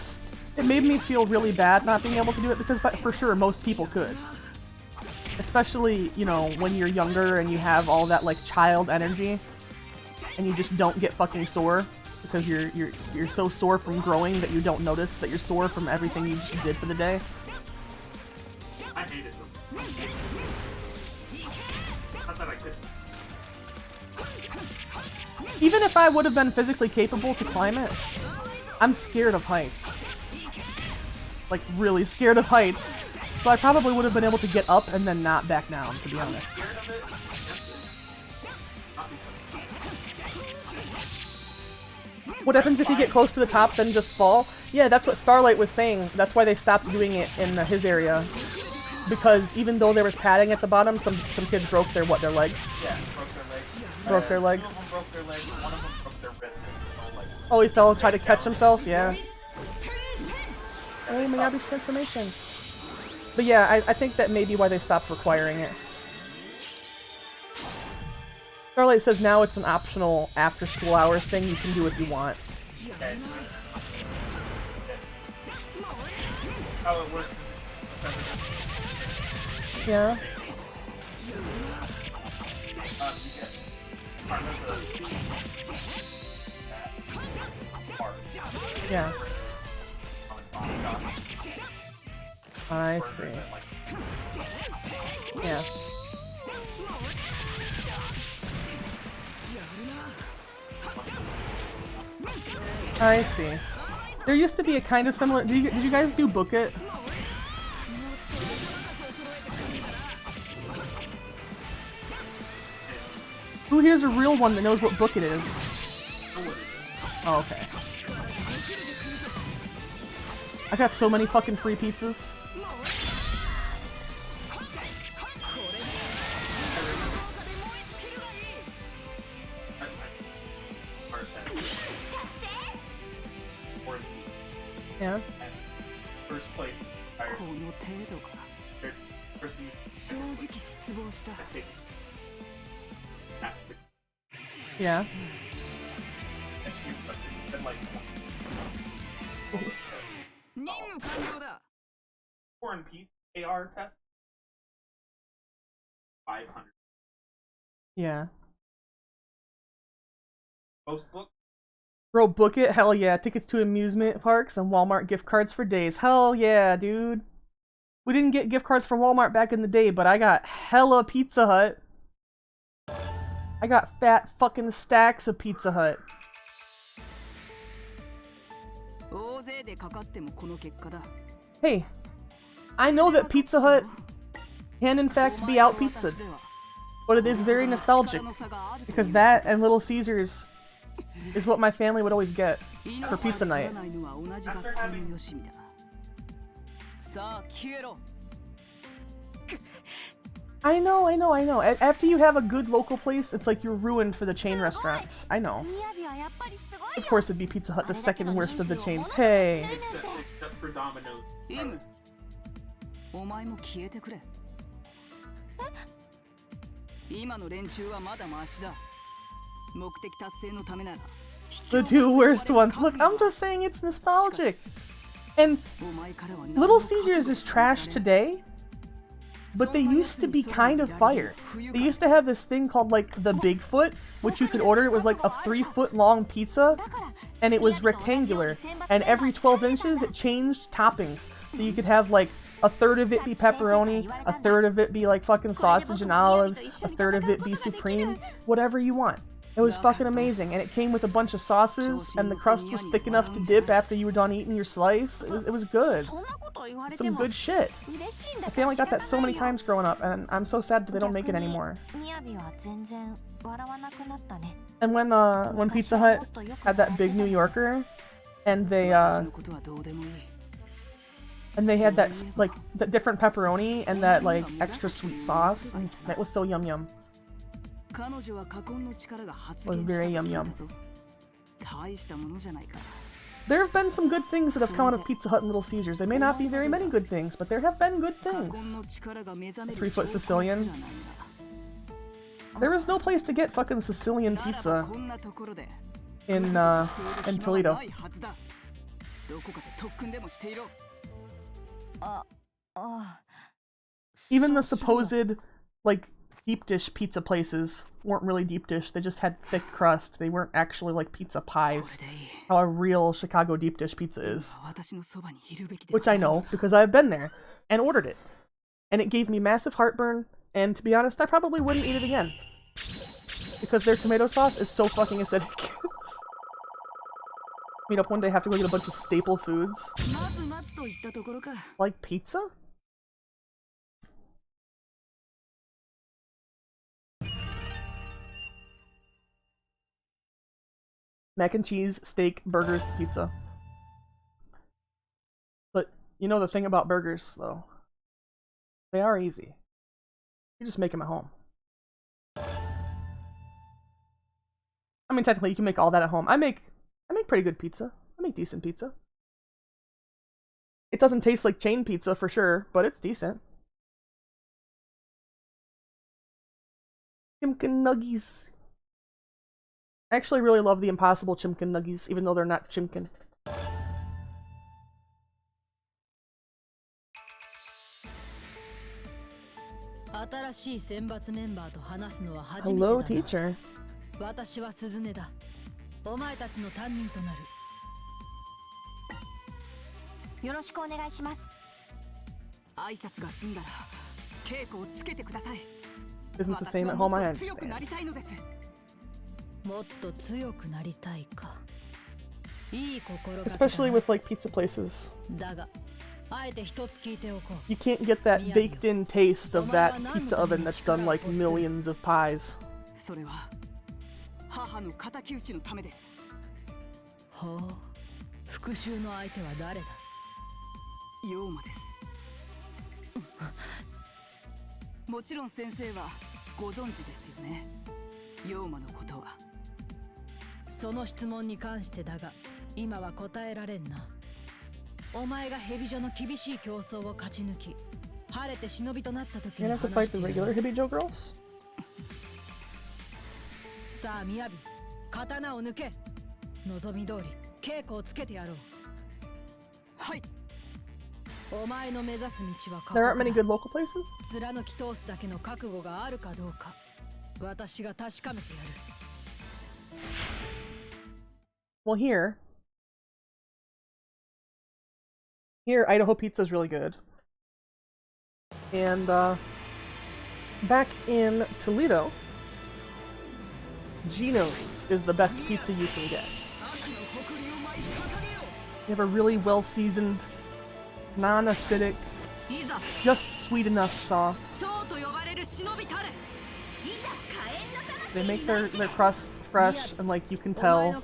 it made me feel really bad not being able to do it because for sure most people could. Especially, you know, when you're younger and you have all that like child energy and you just don't get fucking sore because you're so sore from growing that you don't notice that you're sore from everything you just did for the day. I hated them. Not that I could. Even if I would have been physically capable to climb it, I'm scared of heights. Like really scared of heights. So I probably would have been able to get up and then not back down, to be honest. What happens if you get close to the top, then just fall? Yeah, that's what Starlight was saying. That's why they stopped doing it in his area. Because even though there was padding at the bottom, some kids broke their legs? Yeah, broke their legs. Broke their legs. Two of them broke their legs, one of them broke their wrist. Oh, he fell and tried to catch himself? Yeah. Oh, Miyabi's transformation. But yeah, I think that may be why they stopped requiring it. Starlight says now it's an optional after-school hours thing. You can do if you want. Okay. How it works. Yeah. You get part of the part. Yeah. I see. Yeah. I see. There used to be a kind of similar. Did you guys do Book It? Who here's a real one that knows what book it is? Oh, okay. I got so many fucking free pizzas. Yeah. First place. Yeah. War and Peace AR test. 500. Yeah. Most book. Bro, Book It? Hell yeah. Tickets to amusement parks and Walmart gift cards for days. Hell yeah, dude. We didn't get gift cards for Walmart back in the day, but I got hella Pizza Hut. I got fat fucking stacks of Pizza Hut. Hey, I know that Pizza Hut can in fact be out pizzaed, but it is very nostalgic because that and Little Caesars is what my family would always get for pizza night. I know. After you have a good local place, it's like you're ruined for the chain restaurants. I know. Of course it'd be Pizza Hut, the second worst of the chains. Hey! Except for Domino's. The two worst ones. Look, I'm just saying it's nostalgic. And Little Caesars is trash today, but they used to be kind of fire. They used to have this thing called like the Bigfoot, which you could order. It was like a 3-foot long pizza, and it was rectangular, and every 12 inches it changed toppings. So you could have like a third of it be pepperoni, a third of it be like fucking sausage and olives, a third of it be supreme, whatever you want. It was fucking amazing, and it came with a bunch of sauces, and the crust was thick enough to dip after you were done eating your slice. It was good. Some good shit. My family got that so many times growing up, and I'm so sad that they don't make it anymore. And when Pizza Hut had that big New Yorker, and they had that like that different pepperoni and that like extra sweet sauce, that was so yum yum. Was very yum yum. There have been some good things that have come out of Pizza Hut and Little Caesars. There may not be very many good things, but there have been good things. 3-foot Sicilian. There is no place to get fucking Sicilian pizza in Toledo. Even the supposed like deep dish pizza places weren't really deep dish. They just had thick crust. They weren't actually like pizza pies, how a real Chicago deep dish pizza is. Which I know because I've been there and ordered it. And it gave me massive heartburn, and to be honest, I probably wouldn't eat it again. Because their tomato sauce is so fucking acidic. Meet up one day, have to go get a bunch of staple foods. Like pizza? Mac and cheese, steak, burgers, pizza. But you know the thing about burgers, though? They are easy. You just make them at home. I mean, technically, you can make all that at home. I make pretty good pizza. I make decent pizza. It doesn't taste like chain pizza for sure, but it's decent. Chimkin nuggies. I actually really love the Impossible Chimkin nuggies, even though they're not Chimkin. Hello, teacher. 私はスズネだ。お前たちの担任となる。よろしくお願いします。挨拶が済んだら稽古をつけてください。 Isn't the same at home, I 強く understand. なりたいのです。もっと強くなりたいか。いい心がけだ。 Especially with like pizza places. だが、あえて一つ聞いておこう。 You can't get that baked in taste of that pizza oven that's done like millions of pies. それは母の敵討ちのためです。ほう、復讐の相手は誰だ？ヨウマです。もちろん先生はご存知ですよね。ヨウマのことは。その質問に関してだが、今は答えられんな。お前がヘビ女の厳しい競争を勝ち抜き、晴れて忍びとなった時に You have to 話 fight して the い regular る。 Hibijo girls? さあ、みやび、刀を抜け。望み通り、稽古をつけてやろう。はい。お前の目指す道は過 There 酷 aren't many だ。 good local places? 貫き通すだけの覚悟があるかどうか、私が確かめてやる。 Well, here, Idaho pizza is really good. And, back in Toledo, Gino's is the best pizza you can get. You have a really well-seasoned, non-acidic, just sweet enough sauce. They make their crust fresh, and like you can tell.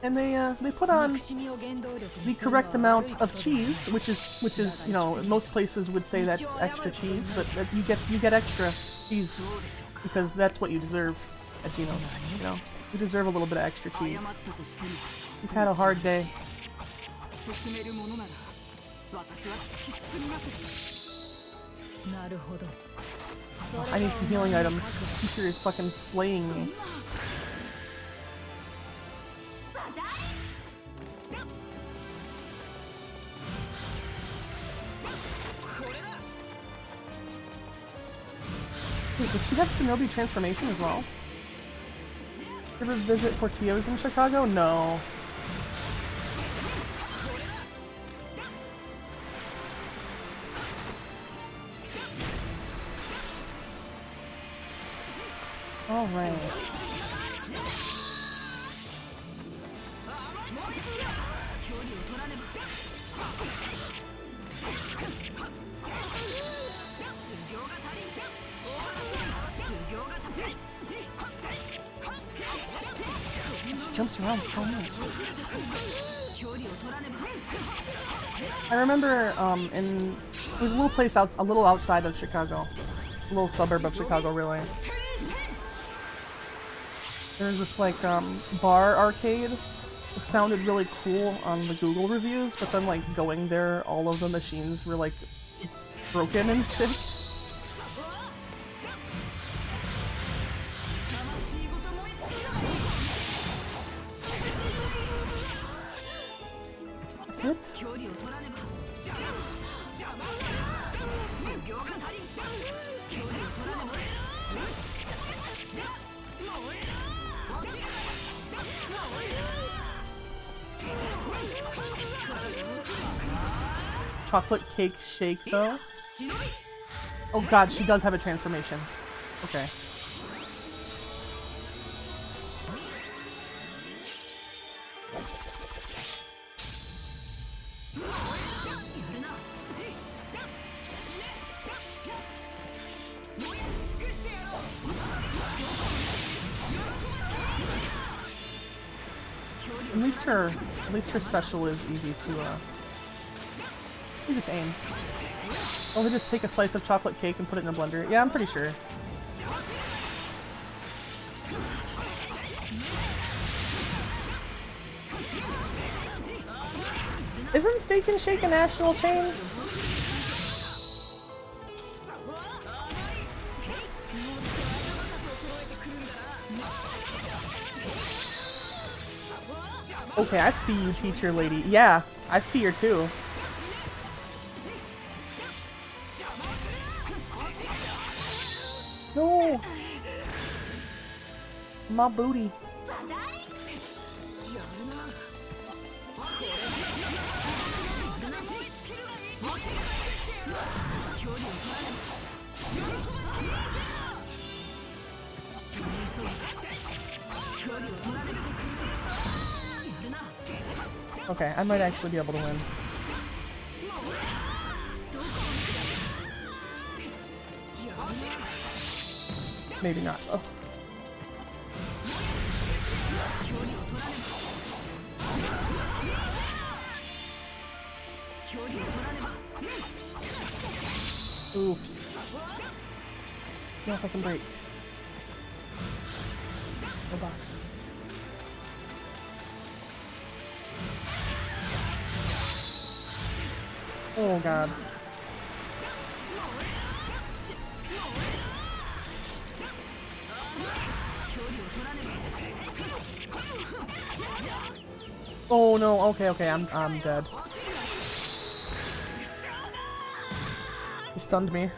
And they put on the correct amount of cheese, which is you know, most places would say that's extra cheese, but you get extra cheese because that's what you deserve at Gino's. You know, you deserve a little bit of extra cheese. You've had a hard day. I need some healing items. The teacher is fucking slaying me. Wait, does she have Shinobi transformation as well? Ever visit Portillo's in Chicago? No. All right. She jumps around so much. I remember in it was a little place a little outside of Chicago, a little suburb of Chicago, really. There's this like bar arcade. It sounded really cool on the Google reviews, but then like going there, all of the machines were like broken and shit. That's it? Chocolate cake shake though? Oh god, she does have a transformation. Okay. At least her special is easy to aim. Oh, they just take a slice of chocolate cake and put it in a blender. Yeah, I'm pretty sure. Isn't Steak and Shake a national chain? Okay, I see you, teacher lady. Yeah, I see her too. No! My booty. Okay, I might actually be able to win. Maybe not, though. Ooh. Yes, I can break. The box. Oh god. Oh no, okay, I'm dead. He stunned me.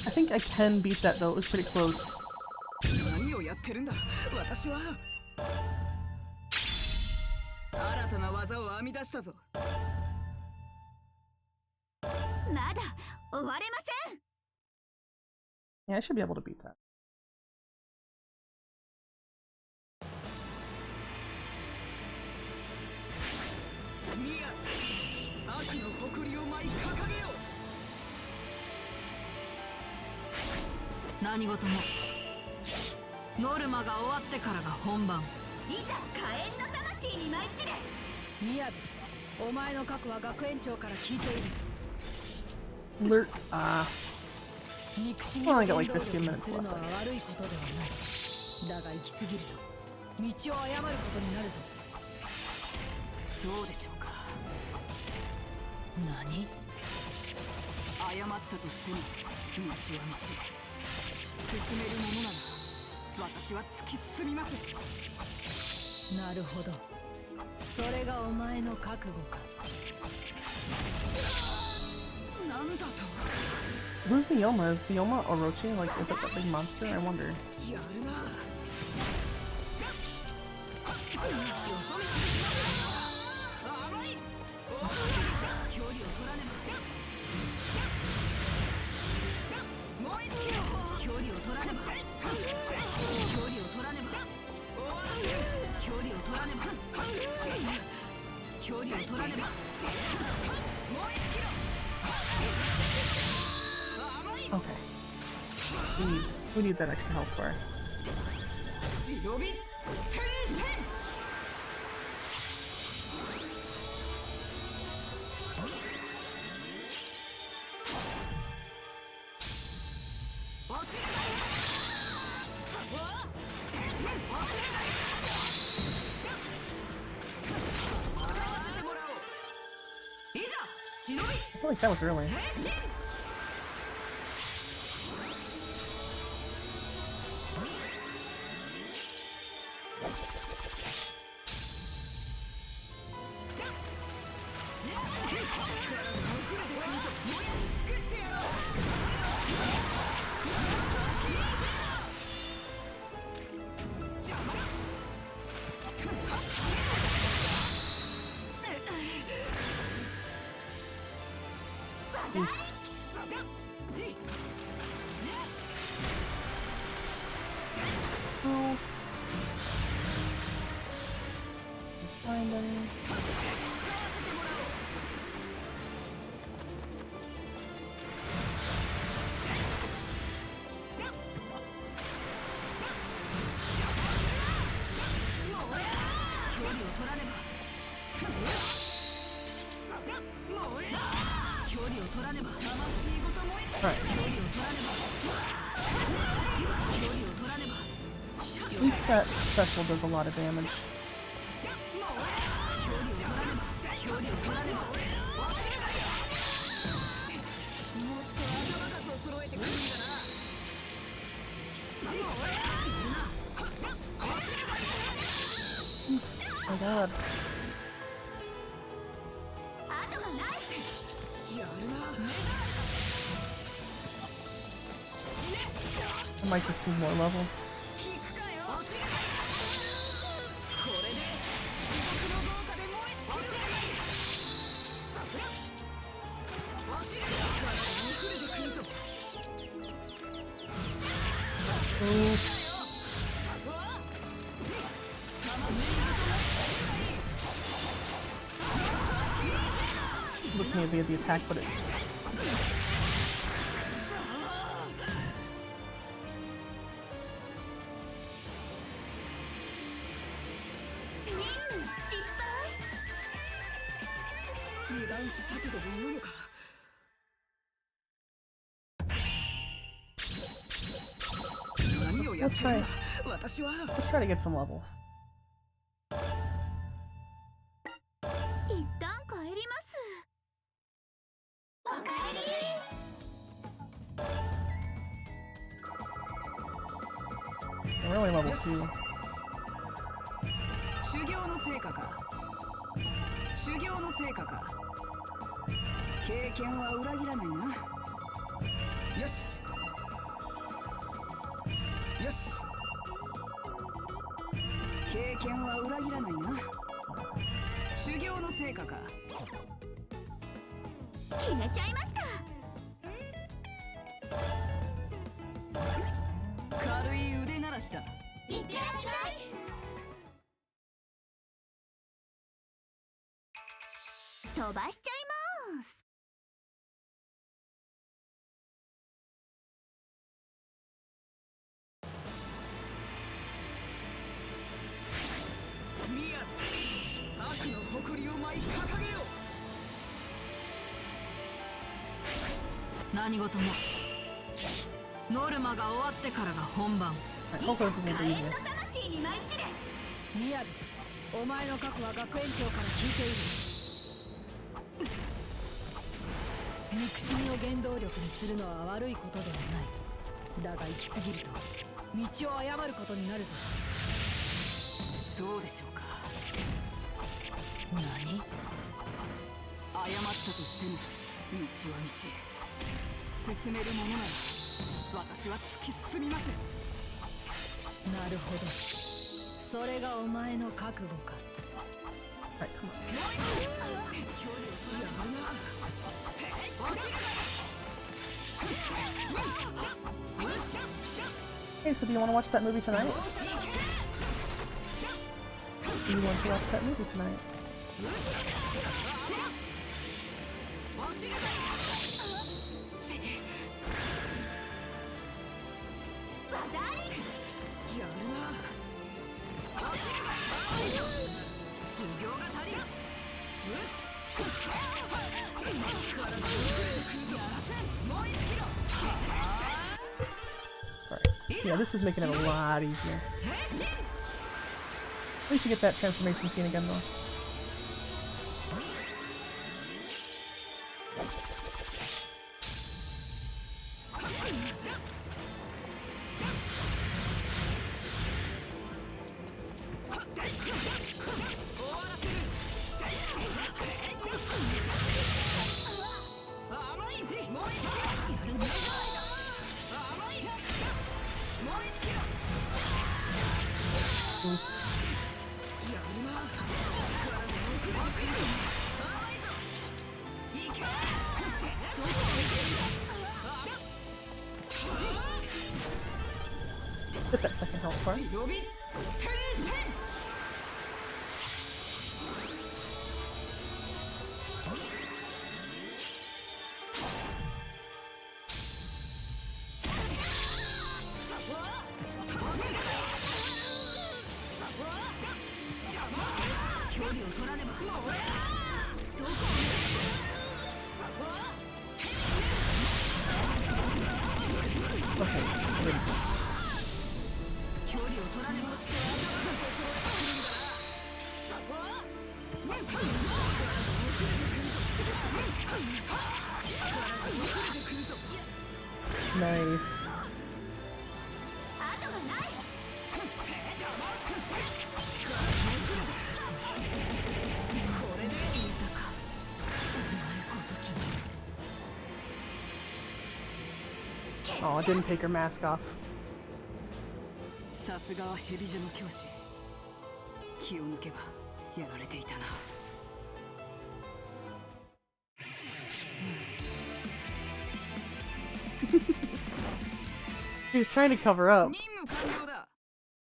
I think I can beat that though, it was pretty close. Yeah, I should be able to beat that. Alert. Well, I got like 15 minutes left. 私は突き進みます。なるほど。それがお前の覚悟か。なんだと。 Who's the Yoma? Is the Yoma Orochi? Like, is it that big monster? I wonder. やるな。甘い。距離を取らねば。燃え尽きろ。距離を取らねば。距離を取らねば。距離を取らねば。距離を取らねば。燃え尽きろ。 Okay. We need that extra health bar. 忍び転身。落ちるな。落ちるな。使わせてもらおう。いざ忍び I feel like that was early. 転身。 Oh. Find them. At least that special does a lot of damage. Oh my god. I might just need more levels. Ooh. Looks me to be the attack, but it. Let's try to get some levels. 一旦帰ります。おかえり。 We're only level 2. 修行の成果か。修行の成果か。経験は裏切らないな。よし。よし。経験は裏切らないな。修行の成果か。決めちゃいますか。軽い腕ならしだ。いってらっしゃい。飛ばしちゃいます。ミア、悪の誇りを舞い掲げよう。何事もノルマが終わってからが本番。 Alright, hopefully this will be easier. 魂に舞い散れ。みやび、お前の過去は学園長から聞いている。憎しみを原動力にするのは悪いことではない。だが行き過ぎると道を誤ることになるぞ。そうでしょうか。何？誤ったとしても道は道。進めるものなら私は突き進みます。なるほど。それがお前の覚悟か。Alright, come on. Hey, so do you want to watch that movie tonight? Do you want to watch that movie tonight? Alright. Yeah, this is making it a lot easier. We should get that transformation scene again, though. Get that second health bar. Okay, there we go. Nice. Oh, I didn't take her mask off. さすがはヘビ女の教師。気を抜けばやられていたな。She was trying to cover up. 任務完了だ。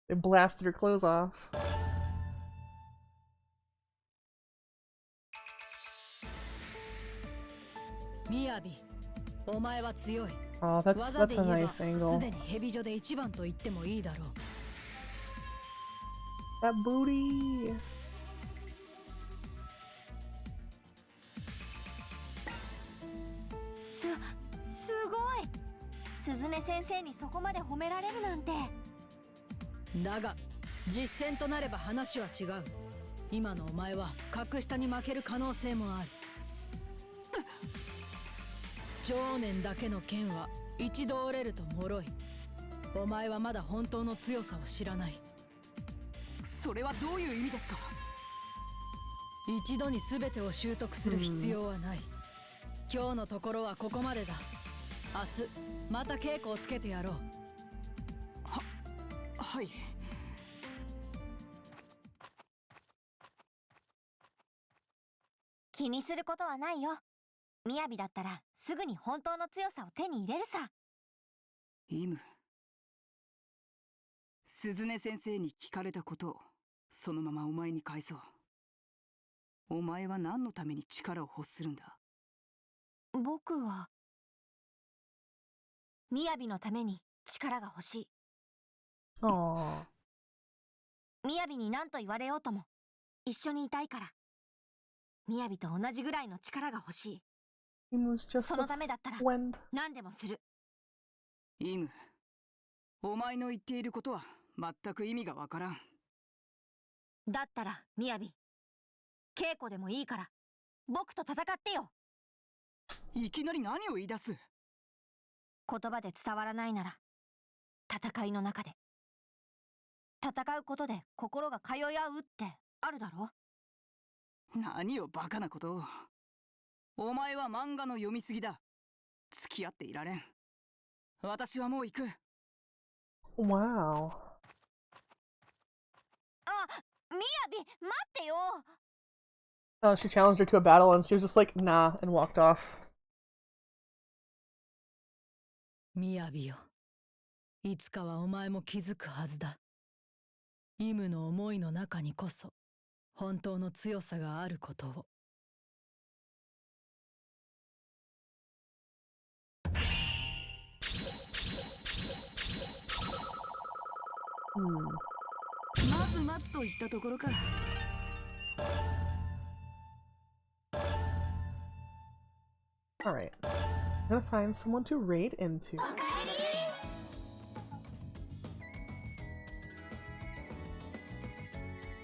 They blasted her clothes off. Miyabi, お前は強い。 Oh, that's 技 a で言えば nice す angle. でにヘビ女で一番と言ってもいいだろう。 That booty. すごい。鈴音先生にそこまで褒められるなんて。だが実戦となれば話は違う。今のお前は格下に負ける可能性もある。常年だけの剣は一度折れると脆い。お前はまだ本当の強さを知らない。それはどういう意味ですか？一度に全てを習得する必要はない。今日のところはここまでだ。明日また稽古をつけてやろう。はい。気にすることはないよ。雅だったらすぐに本当の強さを手に入れるさ。イム。鈴音先生に聞かれたことをそのままお前に返そう。お前は何のために力を欲するんだ？僕は雅のために力が欲しい。 Aww. 雅に何と言われようとも一緒にいたいから。雅と同じぐらいの力が欲し He was い。 just そ a のためだったら friend. 何でもする。イム。お前の言っていることは全く意味がわからん。だったら雅、稽古でもいいから僕と戦ってよ。いきなり何を言い出す？言葉で伝わらないなら戦いの中で。戦うことで心が通い合うってあるだろ。何をバカなことを。お前は漫画の読みすぎだ。付き合っていられん。私はもう行く。Wow. あ、みやび、待ってよ。Oh, she challenged her to a battle and she was just like, nah, and walked off. みやびよ、いつかはお前も気づくはずだ。イムの思いの中にこそ本当の強さがあることを。まず待つといったところか。Alright. I'm gonna find someone to raid into.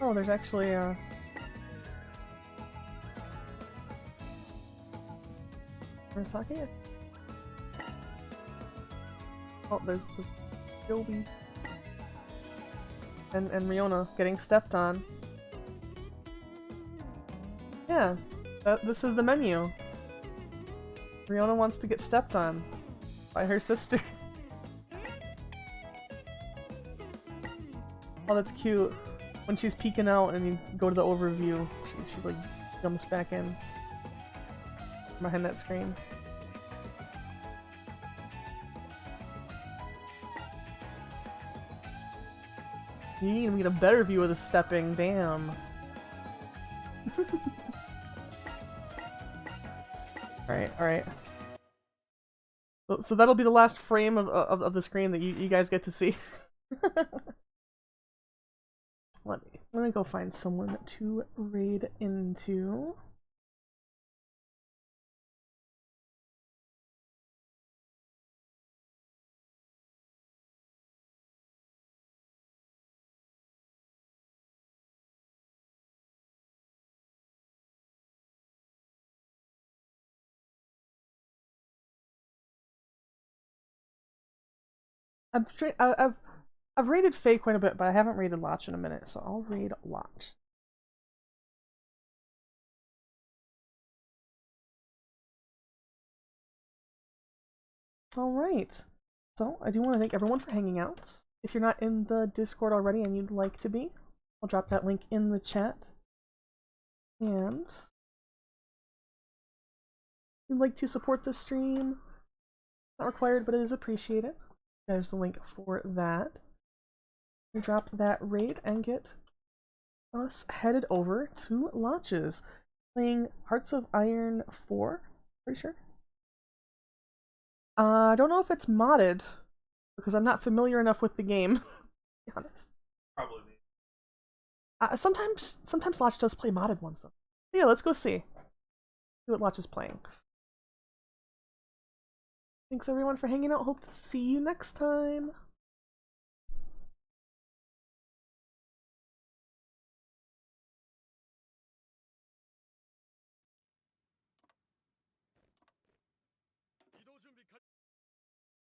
Oh, there's actually a... Murasaki? Oh, there's the Joby. And Riona getting stepped on. Yeah, this is the menu. Riona wants to get stepped on by her sister. Oh, that's cute. When she's peeking out and you go to the overview, she's like jumps back in behind that screen. You need to get a better view of the stepping, damn. Alright. So that'll be the last frame of the screen that you guys get to see. I'm gonna go find someone to raid into. I've raided Faye quite a bit, but I haven't raided Lotch in a minute, so I'll raid Lotch. Alright, so I do want to thank everyone for hanging out. If you're not in the Discord already and you'd like to be, I'll drop that link in the chat. And if you'd like to support the stream, not required, but it is appreciated. There's the link for that. We drop that raid and get us headed over to Lotch's, playing Hearts of Iron 4, pretty sure. I don't know if it's modded, because I'm not familiar enough with the game, to be honest. Probably me. Sometimes Lotch does play modded ones, though. But yeah, let's go see what Lotch is playing. Thanks everyone for hanging out. Hope to see you next time.